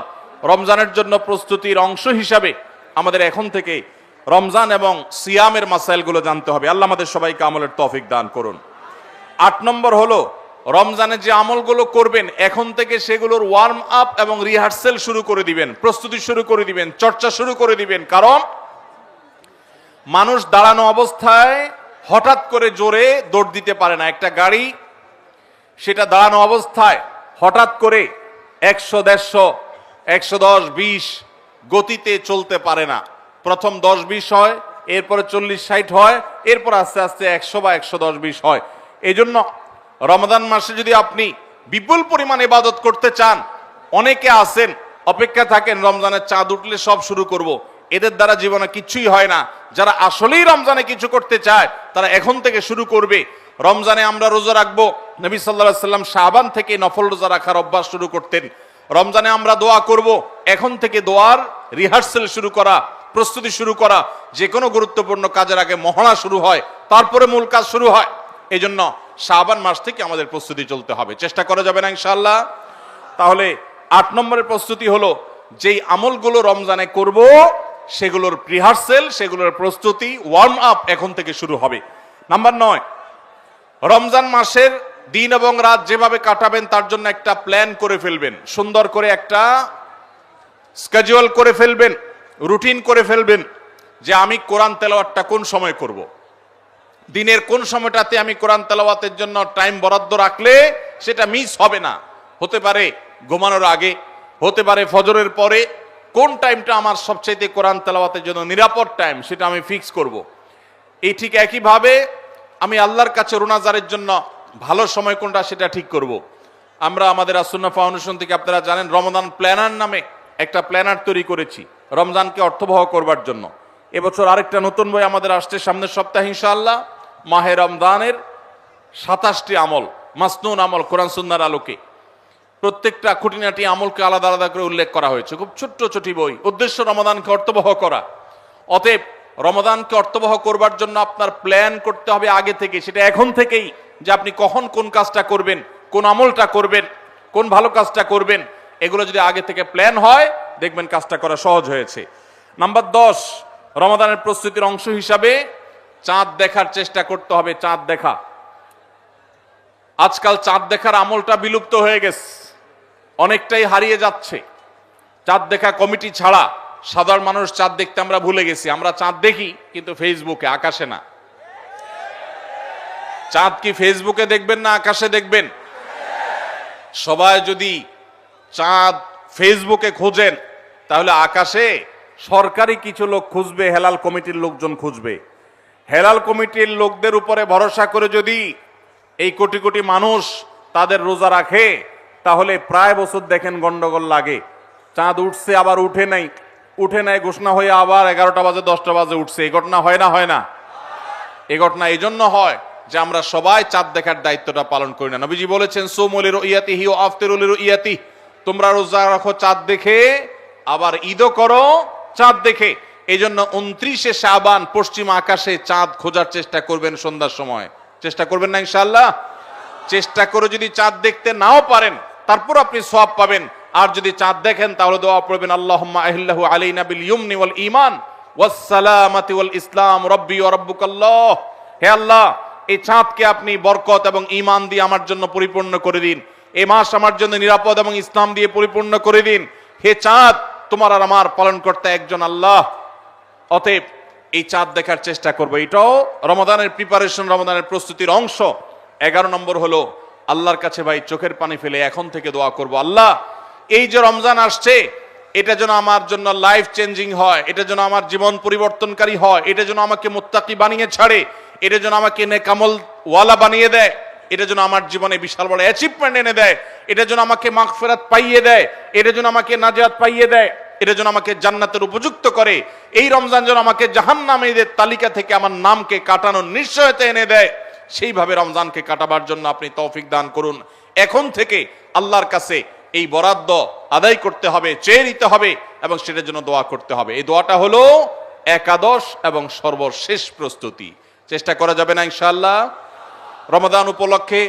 রমজানের জন্য প্রস্তুতির অংশ হিসাবে আমাদের এখন থেকে রমজান এবং সিয়ামের মাসাইলগুলো জানতে হবে। আল্লাহ আমাদের সবাইকে আমলের তৌফিক দান করুন। 8 নম্বর হলো রমজানে যে আমলগুলো করবেন এখন থেকে সেগুলোর ওয়ার্ম আপ এবং রিহার্সেল শুরু করে দিবেন, প্রস্তুতি শুরু করে দিবেন, চর্চা শুরু করে দিবেন। কারণ মানুষ দাঁড়ানো অবস্থায় হঠাৎ করে জোরে দৌড় দিতে পারে না। একটা গাড়ি সেটা দাঁড়ানো অবস্থায় হঠাৎ করে 100, 150, 110, 20 গতিতে চলতে পারে না। প্রথম 10, 20 হয়, এরপরে 40, 60 হয়, এরপর আস্তে আস্তে 100 বা 110, 20 হয়। এই জন্য রমাদান মাসে যদি আপনি বিপুল পরিমাণ ইবাদত করতে চান, অনেকে আছেন অপেক্ষা থাকেন রমজানের চাঁদ উঠলে সব শুরু করব। এদের দ্বারা জীবনে কিছুই হয় না। যারা আসলেই রমজানে কিছু করতে চায় তারা এখন থেকে শুরু করবে। রমজানে আমরা রোজা রাখবো, নবী সাল্লাল্লাহু আলাইহি সাল্লাম শাবান থেকে নফল রোজা রাখার অভ্যাস শুরু করতেন। রমজানে আমরা দোয়া করব, এখন থেকে দোয়ার রিহার্সেল শুরু করা, প্রস্তুতি শুরু করা। যে কোনো গুরুত্বপূর্ণ কাজের আগে মহড়া শুরু হয়, তারপরে মূল কাজ শুরু হয়। এই জন্য শাবান মাস থেকে আমাদের প্রস্তুতি চলতে হবে, চেষ্টা করা যাবে না ইনশাআল্লাহ। তাহলে 8 নম্বরের প্রস্তুতি হলো যেই আমলগুলো রমজানে করব সেগুলোর রিহার্সেল, সেগুলোর প্রস্তুতি, ওয়ার্ম আপ এখন থেকে শুরু হবে। নাম্বার 9, রমজান মাসের দিন এবং রাত যেভাবে কাটাবেন তার জন্য একটা প্ল্যান করে ফেলবেন, সুন্দর করে একটা স্কেজুয়াল করে ফেলবেন, রুটিন করে ফেলবেন যে আমি কোরআন তেলাওয়াতটা কোন সময় করব। দিনের কোন সময়টাতে আমি কোরআন তেলাওয়াতের জন্য টাইম বরাদ্দ রাখলে সেটা মিস হবে না। হতে পারে ঘুমানোর আগে, হতে পারে ফজরের পরে। কোন টাইমটা আমার সবচাইতে কোরআন তেলাওয়াতের জন্য নিরাপদ টাইম সেটা আমি ফিক্স করব। এই ঠিক একইভাবে আমি আল্লাহর কাছে রোনাজারের জন্য ভালো সময় কোনটা সেটা ঠিক করব। আমরা আমাদের আসুন্নাহ ফাউন্ডেশন থেকে আপনারা জানেন রমাদান প্ল্যানার নামে একটা প্ল্যানার তৈরি করেছি রমজানকে অর্থবহ করবার জন্য। এবছর আরেকটা নতুন বই আমাদের আসছে সামনের সপ্তাহে ইনশাআল্লাহ, মাহে রমজানের 27টি আমল, মাসনুন আমল কোরআন সুন্নাহর আলোকে। প্রত্যেকটা খুঁটিনাটি আমলকে আলাদা আলাদা করে উল্লেখ করা হয়েছে, খুব ছোট্ট ছোটি বই। উদ্দেশ্য রমাদানকে অর্থবহ করা। অতএব রমাদানকে অর্থবহ করবার জন্য আপনার প্ল্যান করতে হবে আগে থেকে, সেটা এখন থেকেই, যে আপনি কখন কোন কাজটা করবেন, কোন আমলটা করবেন, কোন ভালো কাজটা করবেন। এগুলো যদি আগে থেকে প্ল্যান হয় দেখবেন কাজটা করা সহজ হয়েছে। নাম্বার 10, রমাদানের প্রস্তুতির অংশ হিসাবে চাঁদ দেখার চেষ্টা করতে হবে। চাঁদ দেখা, আজকাল চাঁদ দেখার আমলটা বিলুপ্ত হয়ে গেছে, অনেকটাই হারিয়ে যাচ্ছে। চাঁদ দেখা কমিটি ছাড়া সাধারণ মানুষ চাঁদ দেখতে আমরা ভুলে গেছি। আমরা চাঁদ দেখি কিন্তু ফেসবুকে, আকাশে না। চাঁদ কি ফেসবুকে দেখবেন না আকাশে দেখবেন? সবাই যদি চাঁদ ফেসবুকে খোঁজেন তাহলে আকাশে সরকারি কিছু লোক খুঁজবে, হেলাল কমিটির লোকজন খুঁজবে। হেলাল কমিটির লোকদের উপরে ভরসা করে যদি এই কোটি কোটি মানুষ তাদের রোজা রাখে তাহলে প্রায় বছর দেখেন গন্ডগোল লাগে। চাঁদ উঠছে আবার উঠে নাই, উঠে নাই ঘোষণা হয়ে আবার 11টা বাজে 10টা বাজে উঠছে। এই ঘটনা হয় না? হয় না? এই ঘটনা এই জন্য হয় যে আমরা সবাই চাঁদ দেখার দায়িত্বটা পালন করি না। নবীজি বলেছেন সুমুল লিরুইয়াতিহি ওয়া আফতিরু লিরুইয়াতিহি, তোমরা রোজা রাখো চাঁদ দেখে, আবার ঈদও করো চাঁদ দেখে। এই জন্য 29শে শাবান পশ্চিম আকাশে চাঁদ খোঁজার চেষ্টা করবেন সন্ধ্যার সময়। চেষ্টা করবেন না ইনশাআল্লাহ? চেষ্টা করে যদি চাঁদ দেখতে নাও পারেন তারপর আপনি সওয়াব পাবেন। আর যদি চাঁদ দেখেন তাহলে দোয়া পড়বেন আল্লাহুম্মা আহিল্লাহু আলাইনা বিল ইয়ুমনি ওয়াল ঈমান ওয়াস সালামাতি ওয়াল ইসলাম রব্বি ওয়া রাব্বুকাল্লাহ। হে আল্লাহ, এই চাঁদকে আপনি বরকত এবং ঈমান দিয়ে আমার জন্য পরিপূর্ণ করে দিন। এই মাস আমার জন্য নিরাপদ এবং ইসলাম দিয়ে পরিপূর্ণ করে দিন। হে চাঁদ, তোমার আর আমার পালনকর্তা একজন আল্লাহ। অতএব এই চাঁদ দেখার চেষ্টা করবো। এটাও রমাদানের প্রিপারেশন, রমাদানের প্রস্তুতির অংশ। 11 নম্বর হলো আল্লাহর কাছে ভাই চোখের পানি ফেলে এখন থেকে দোয়া করব, আল্লাহ এই যে রমজান আসছে এটা যেন আমার জন্য লাইফ চেঞ্জিং হয়, এটা যেন আমার জীবন পরিবর্তনকারী হয়, এটা যেন আমাকে মুত্তাকি বানিয়ে ছাড়ে, এটা যেন আমাকে নেকামল ওয়ালা বানিয়ে দেয়, এটা যেন আমার জীবনে বিশাল বড় অ্যাচিভমেন্ট এনে দেয়, এটা যেন আমাকে মাগফিরাত পাইয়ে দেয়, এটা যেন আমাকে নাজাত পাইয়ে দেয়, এটা যেন আমাকে জান্নাতের উপযুক্ত করে। এই রমজান যেন আমাকে জাহান্নামীদের তালিকা থেকে আমার নামকে কাটানোর নিশ্চয়তা এনে দেয়। সেইভাবে রমজানকে কাটাবার জন্য আপনি তৌফিক দান করুন। এখন থেকে আল্লাহর কাছে এই বরাদ্দ আদায় করতে হবে, চেয়ে নিতে হবে এবং সেটার জন্য দোয়া করতে হবে। এই দোয়াটা হলো একাদশ এবং সর্বশেষ প্রস্তুতি। চেষ্টা করা যাবে না ইনশাআল্লাহ? রমাদান উপলক্ষে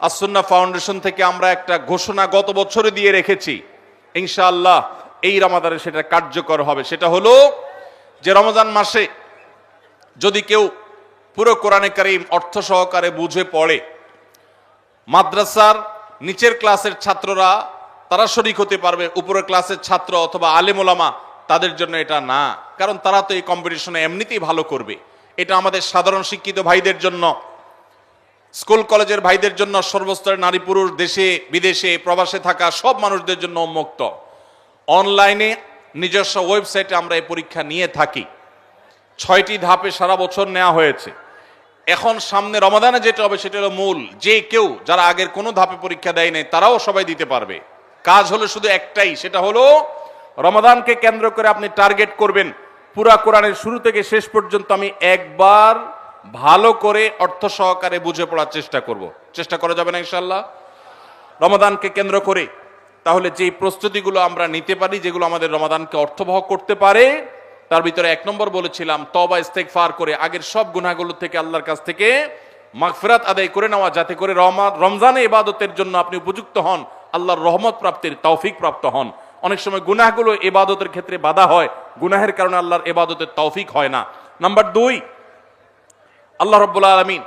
আস-সুন্নাহ ফাউন্ডেশন থেকে আমরা একটা ঘোষণা গত বছরে দিয়ে রেখেছি, ইনশাআল্লাহ এই রমাদানে সেটা কার্যকর হবে। সেটা হলো যে রমজান মাসে যদি কেউ পুরো কোরআনে কারীম অর্থ সহকারে বুঝে পড়ে, মাদ্রাসার নিচের ক্লাসের ছাত্ররা তারা শরীক হতে পারবে, উপরের ক্লাসের ছাত্র অথবা আলেম ওলামা তাদের জন্য এটা না, কারণ তারা তো এই কম্পিটিশনে এমনিতেই ভালো করবে। এটা আমাদের সাধারণ শিক্ষিত ভাইদের জন্য, স্কুল কলেজের ভাইদের জন্য, সর্বস্তরের নারী পুরুষ, দেশে বিদেশে প্রবাসে থাকা সব মানুষদের জন্য উন্মুক্ত। অনলাইনে নিজস্ব ওয়েবসাইটে আমরা এই পরীক্ষা নিয়ে থাকি। 6টি ধাপে সারা বছর নেওয়া হয়েছে। এখন সামনে রমাদানে যেটা হবে সেটা হলো মূল। যে কেউ যারা আগের কোনো ধাপে পরীক্ষা দেয় নাই তারাও সবাই দিতে পারবে। কাজ হলো শুধু একটাই, সেটা হলো রমাদানকে কেন্দ্র করে আপনি টার্গেট করবেন পুরা কোরআনের শুরু থেকে শেষ পর্যন্ত আমি একবার ভালো করে অর্থ সহকারে বুঝে পড়ার চেষ্টা করব। চেষ্টা করা যাবে না ইনশাআল্লাহ রমাদানকে কেন্দ্র করে? তাহলে যেই প্রস্তুতিগুলো আমরা নিতে পারি, যেগুলো আমাদের রমাদানকে অর্থবহ করতে পারে, তার ভিতরে 1 নম্বর বলেছিলাম তওবা ইস্তেগফার করে আগের সব গুনাহগুলো থেকে আল্লাহর কাছ থেকে মাগফিরাত আদায় করে নেওয়া, যাতে করে রমজানে ইবাদতের জন্য আপনি উপযুক্ত হন, আল্লাহর রহমত প্রাপ্তির তৌফিক প্রাপ্ত হন। অনেক সময় গুনাহগুলো ইবাদতের ক্ষেত্রে বাধা হয়, গুনাহের কারণে আল্লাহর ইবাদতের তৌফিক হয় না। নাম্বার 2, আল্লাহ রাব্বুল আলামিন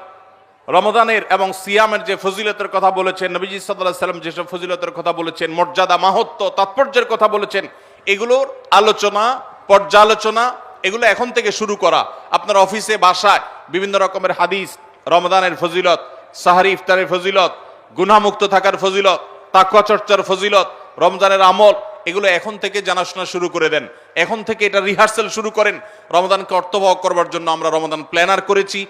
রমাদানের এবং সিয়ামের যে ফজিলতের কথা বলেছেন, নবীজি সাল্লাল্লাহু আলাইহি ওয়াসাল্লাম যেসব ফজিলতের কথা বলেছেন, মর্যাদা, মাহাত্ম্য, তাৎপর্যের কথা বলেছেন, এগুলোর আলোচনা, পর্যালোচনা এগুলো এখন থেকে শুরু করা। আপনার অফিসে, বাসায় বিভিন্ন রকমের হাদিস, রমাদানের ফজিলত, সাহারি ইফতারের ফজিলত, গুনাহমুক্ত থাকার ফজিলত, তাকওয়া চর্চার ফজিলত, রমজানের আমল, এগুলো এখন থেকে জানাশোনা শুরু করে দেন। এখন থেকে এটা রিহার্সাল শুরু করেন। রমাদানকে অর্থবহ করবার জন্য আমরা রমাদান প্ল্যানার করেছি।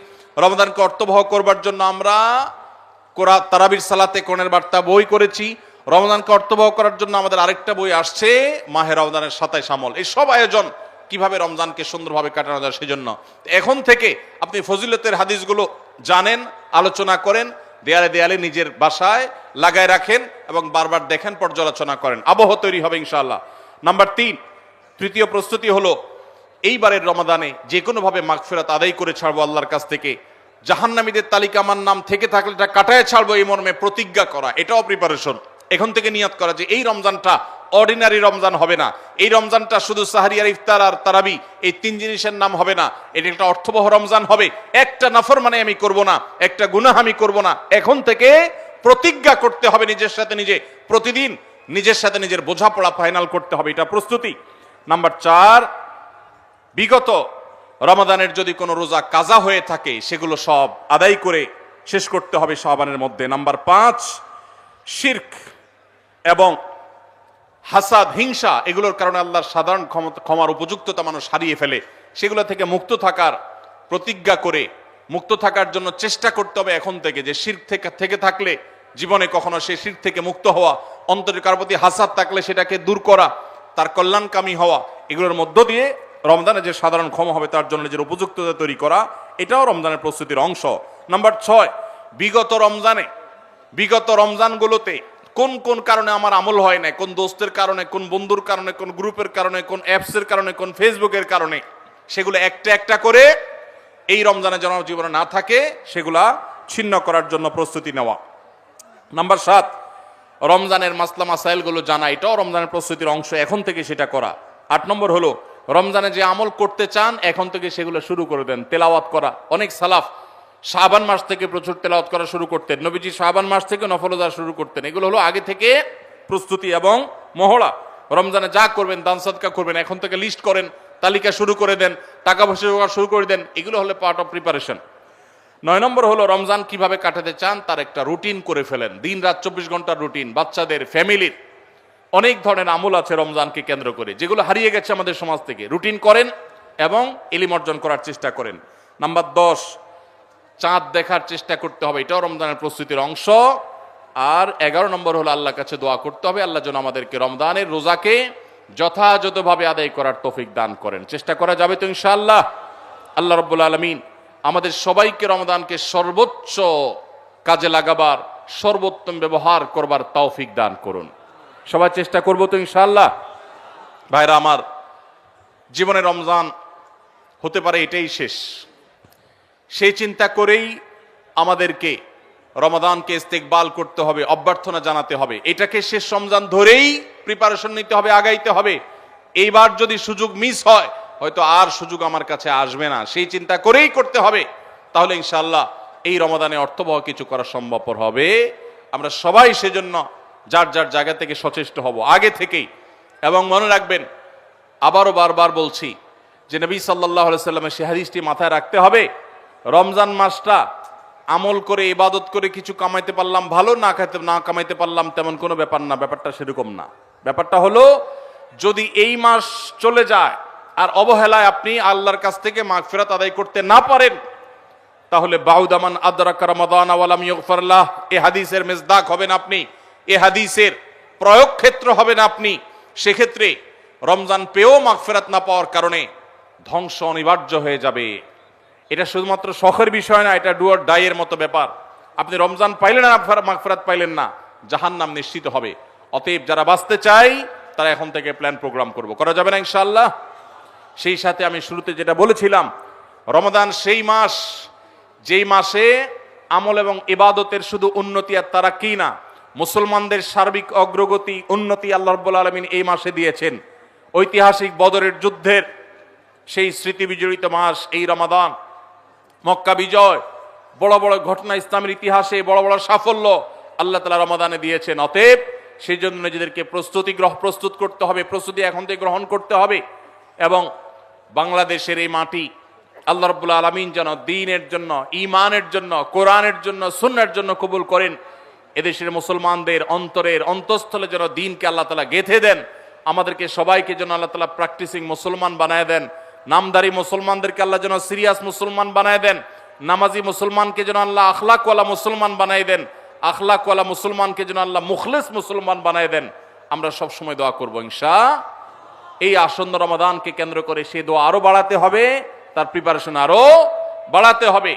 রমাদানকে অর্থবহ করবার জন্য আমরা তারাবির সালাতে কোরআনের বার্তা বই করেছি। রমাদানকে অর্থবহ করার জন্য আমাদের আরেকটা বই আসছে, মাহে রমজানের 27 আমল। এই সব আয়োজন কিভাবে রমজানকে সুন্দরভাবে কাটানো যায় সেজন্য এখন থেকে আপনি ফজিলতের হাদিসগুলো জানেন, আলোচনা করেন, দেয়ালে দেয়ালে নিজের বাসায় লাগায় রাখেন এবং বারবার দেখেন, পর্যালোচনা করেন, আবহ তৈরি হবে ইনশাআল্লাহ। নাম্বার 3, তৃতীয় প্রস্তুতি হলো এইবারের রমাদানে যে কোনোভাবে মাগফিরাত আদায় করে ছাড়বো আল্লাহর কাছ থেকে। জাহান্নামীদের তালিকা আমার নাম থেকে থাকলে এটা কাটায় ছাড়বো, এই মর্মে প্রতিজ্ঞা করা, এটাও প্রিপারেশন। এখন থেকে নিয়ত করা যে এই রমজানটা অর্ডিনারি রমজান হবে না, এই রমজানটা শুধু সাহারি আর ইফতার আর তারাবি এই 3 জিনিসের নাম হবে না, এটা একটা অর্থবহ রমজান হবে। একটা নাফরমানি আমি করব না, একটা গুনাহ আমি করব না। এখন থেকে প্রতিজ্ঞা করতে হবে নিজের সাথে নিজে, প্রতিদিন নিজের সাথে নিজের বোঝাপড়া ফাইনাল করতে হবে, এটা প্রস্তুতি। নাম্বার 4, বিগত রমাদানের যদি কোনো রোজা কাজা হয়ে থাকে সেগুলো সব আদায় করে শেষ করতে হবে শাবানের মধ্যে। নাম্বার 5, শিরক এবং হাসাদ, হিংসা, এগুলোর কারণে আল্লাহর সাধারণ ক্ষমার উপযুক্ততা মানুষ হারিয়ে ফেলে, সেগুলো থেকে মুক্ত থাকার প্রতিজ্ঞা করে মুক্ত থাকার জন্য চেষ্টা করতে হবে এখন থেকে, যে শিরক থেকে থাকলে জীবনে কখনো সেই শিরক থেকে মুক্ত হওয়া, অন্তরের কারো প্রতি হাসাদ থাকলে সেটাকে দূর করা, তার কল্যাণকামী হওয়া, এগুলোর মধ্য দিয়ে রমজানে যে সাধারণ ক্ষমা হবে তার জন্য নিজের উপযুক্ততা তৈরি করা, এটাও রমজানের প্রস্তুতির অংশ। নাম্বার 6, বিগত রমজানগুলোতে কোন কোন কারণে আমার আমল হয় না, কোন দোস্তের কারণে, কোন বন্ধুর কারণে, কোন গ্রুপের কারণে, কোন অ্যাপসের কারণে, কোন ফেসবুকের কারণে, সেগুলো একটা একটা করে এই রমজানে যেন জীবনে না থাকে সেগুলা ছিন্ন করার জন্য প্রস্তুতি নেওয়া। নাম্বার 7, রমজানের মাসলা মাসাইলগুলো জানা, এটাও রমজানের প্রস্তুতির অংশ, এখন থেকে সেটা করা। 8 নম্বর হলো রমজানে যে আমল করতে চান এখন থেকে সেগুলো শুরু করে দেন, তেলাওয়াত করা। অনেক সালাফ শাবান মাস থেকে প্রচুর তেলাওয়াত করা শুরু করতেন, নবীজি শাবান মাস থেকে নফল রোজা শুরু করতেন। এগুলো হলো আগে থেকে প্রস্তুতি এবং মহড়া। রমজানে যা করবেন, দান সাদকা করবেন, এখন থেকে লিস্ট করেন, তালিকা শুরু করে দেন, টাকা পয়সা জোগাড় শুরু করে দেন, এগুলো হলো পার্ট অফ প্রিপারেশন। 9 নম্বর হলো রমজান কিভাবে কাটাতে চান তার একটা রুটিন করে ফেলেন, দিন রাত 24 ঘন্টার রুটিন। বাচ্চাদের, ফ্যামিলির অনেক ধরনের আমল আছে রমজানকে কেন্দ্র করে, যেগুলো হারিয়ে গেছে আমাদের সমাজ থেকে। রুটিন করেন এবং ইলম অর্জন করার চেষ্টা করেন। নাম্বার 10, চাঁদ দেখার চেষ্টা করতে হবে, এটাও রমজানের প্রস্তুতির অংশ। আর 11 নম্বর হলো আল্লাহর কাছে দোয়া করতে হবে, আল্লাহ যেন আমাদেরকে রমজানের রোজাকে যথাযথভাবে আদায় করার তৌফিক দান করেন। চেষ্টা করা যাবে তো ইনশাআল্লাহ। আল্লাহ রাব্বুল আলামিন আমাদের সবাইকে রমজানকে সর্বোচ্চ কাজে লাগাবার, সর্বোত্তম ব্যবহার করবার তৌফিক দান করুন। সবাই চেষ্টা করবো তো ইনশাআল্লাহ। ভাইরা আমার, জীবনে রমজান হতে পারে এটাই শেষ, সেই চিন্তা করেই আমাদেরকে রমাদানকে ইস্তেকবাল করতে হবে, অভ্যর্থনা জানাতে হবে। এটাকে শেষ রমজান ধরেই প্রিপারেশন নিতে হবে, আগাইতে হবে। এইবার যদি সুযোগ মিস হয়, হয়তো আর সুযোগ আমার কাছে আসবে না, সেই চিন্তা করেই করতে হবে। তাহলে ইনশাআল্লাহ এই রমাদানে অর্থবহ কিছু করা সম্ভবপর হবে। আমরা সবাই সেজন্য যার যার জায়গা থেকে সচেষ্ট হব আগে থেকেই। এবং মনে রাখবেন, আবারও বারবার বলছি যে নবী সাল্লাল্লাহু আলাইহি সাল্লামের সেই হাদিসটি মাথায় রাখতে হবে, রমজান মাসটা আমল করে, ইবাদত করে কিছু কামাইতে পারলাম ভালো, না কামাইতে পারলাম তেমন কোনো ব্যাপার না। ব্যাপারটা সেরকম না। ব্যাপারটা হলো, যদি এই মাস চলে যায় আর অবহেলায় আপনি আল্লাহর কাছ থেকে মাগফিরাত আদায় করতে না পারেন, তাহলে বাউদামান আদরাকা রমাদান ওয়া লাম ইগফার লাহ, এই হাদিসের মেজদাক হবেন আপনি, এই হাদিসের প্রয়োগ ক্ষেত্র হবেন আপনি। সেক্ষেত্রে রমজান পেয়েও মাগফিরাত না পাওয়ার কারণে ধ্বংস অনিবার্য হয়ে যাবে। এটা শুধুমাত্র শখের বিষয় না, এটা ডু অর ডাই এর মতো ব্যাপার। আপনি রমজান পাইলেন না, মাগফিরাত পাইলেন না, জাহান্নাম নিশ্চিত হবে। অতএব যারা বাঁচতে চাই তারা এখন থেকে প্ল্যান প্রোগ্রাম করা যাবে না ইনশাআল্লাহ। সেই সাথে আমি শুরুতে যেটা বলেছিলাম, রমাদান সেই মাস যেই মাসে আমল এবং ইবাদতের শুধু উন্নতি আর তারাক্কি না, মুসলমানদের সার্বিক অগ্রগতি উন্নতি আল্লাহ রাব্বুল আলামিন এই মাসে দিয়েছেন। ঐতিহাসিক বদরের যুদ্ধের সেই স্মৃতি বিজড়িত মাস এই রমাদান, মক্কা বিজয়, বড় বড় ঘটনা ইসলামের ইতিহাসে, বড় বড় সাফল্য আল্লাহ তাআলা রমাদানে দিয়েছেন। অতএব সেই জন্য নিজেদেরকে প্রস্তুত করতে হবে, প্রস্তুতি এখন থেকে গ্রহণ করতে হবে। এবং বাংলাদেশের এই মাটি আল্লাহ রাব্বুল আলামিন যেন দ্বীনের জন্য, ঈমানের জন্য, কোরআনের জন্য, সুন্নাহর জন্য কবুল করেন। এদেশের মুসলমানদের অন্তরের অন্তঃস্থলে যেন দ্বীনকে আল্লাহ তাআলা গেঁথে দেন। আমাদেরকে সবাইকে যেন আল্লাহ তাআলা প্র্যাকটিসিং মুসলমান বানায় দেন। নামদারি মুসলমানদেরকে আল্লাহ যেন সিরিয়াস মুসলমান বানায় দেন। নামাজি মুসলমানকে যেন আল্লাহ আখলাকওয়ালা মুসলমান বানায় দেন। আখলাকওয়ালা মুসলমানকে যেন আল্লাহ মুখলিস মুসলমান বানায় দেন। আমরা সব সময় দোয়া করব ইনশাআল্লাহ। এই আসন্ন রমাদানকে কেন্দ্র করে সেই দোয়া আরো বাড়াতে হবে, তার প্রিপারেশন আরো বাড়াতে হবে।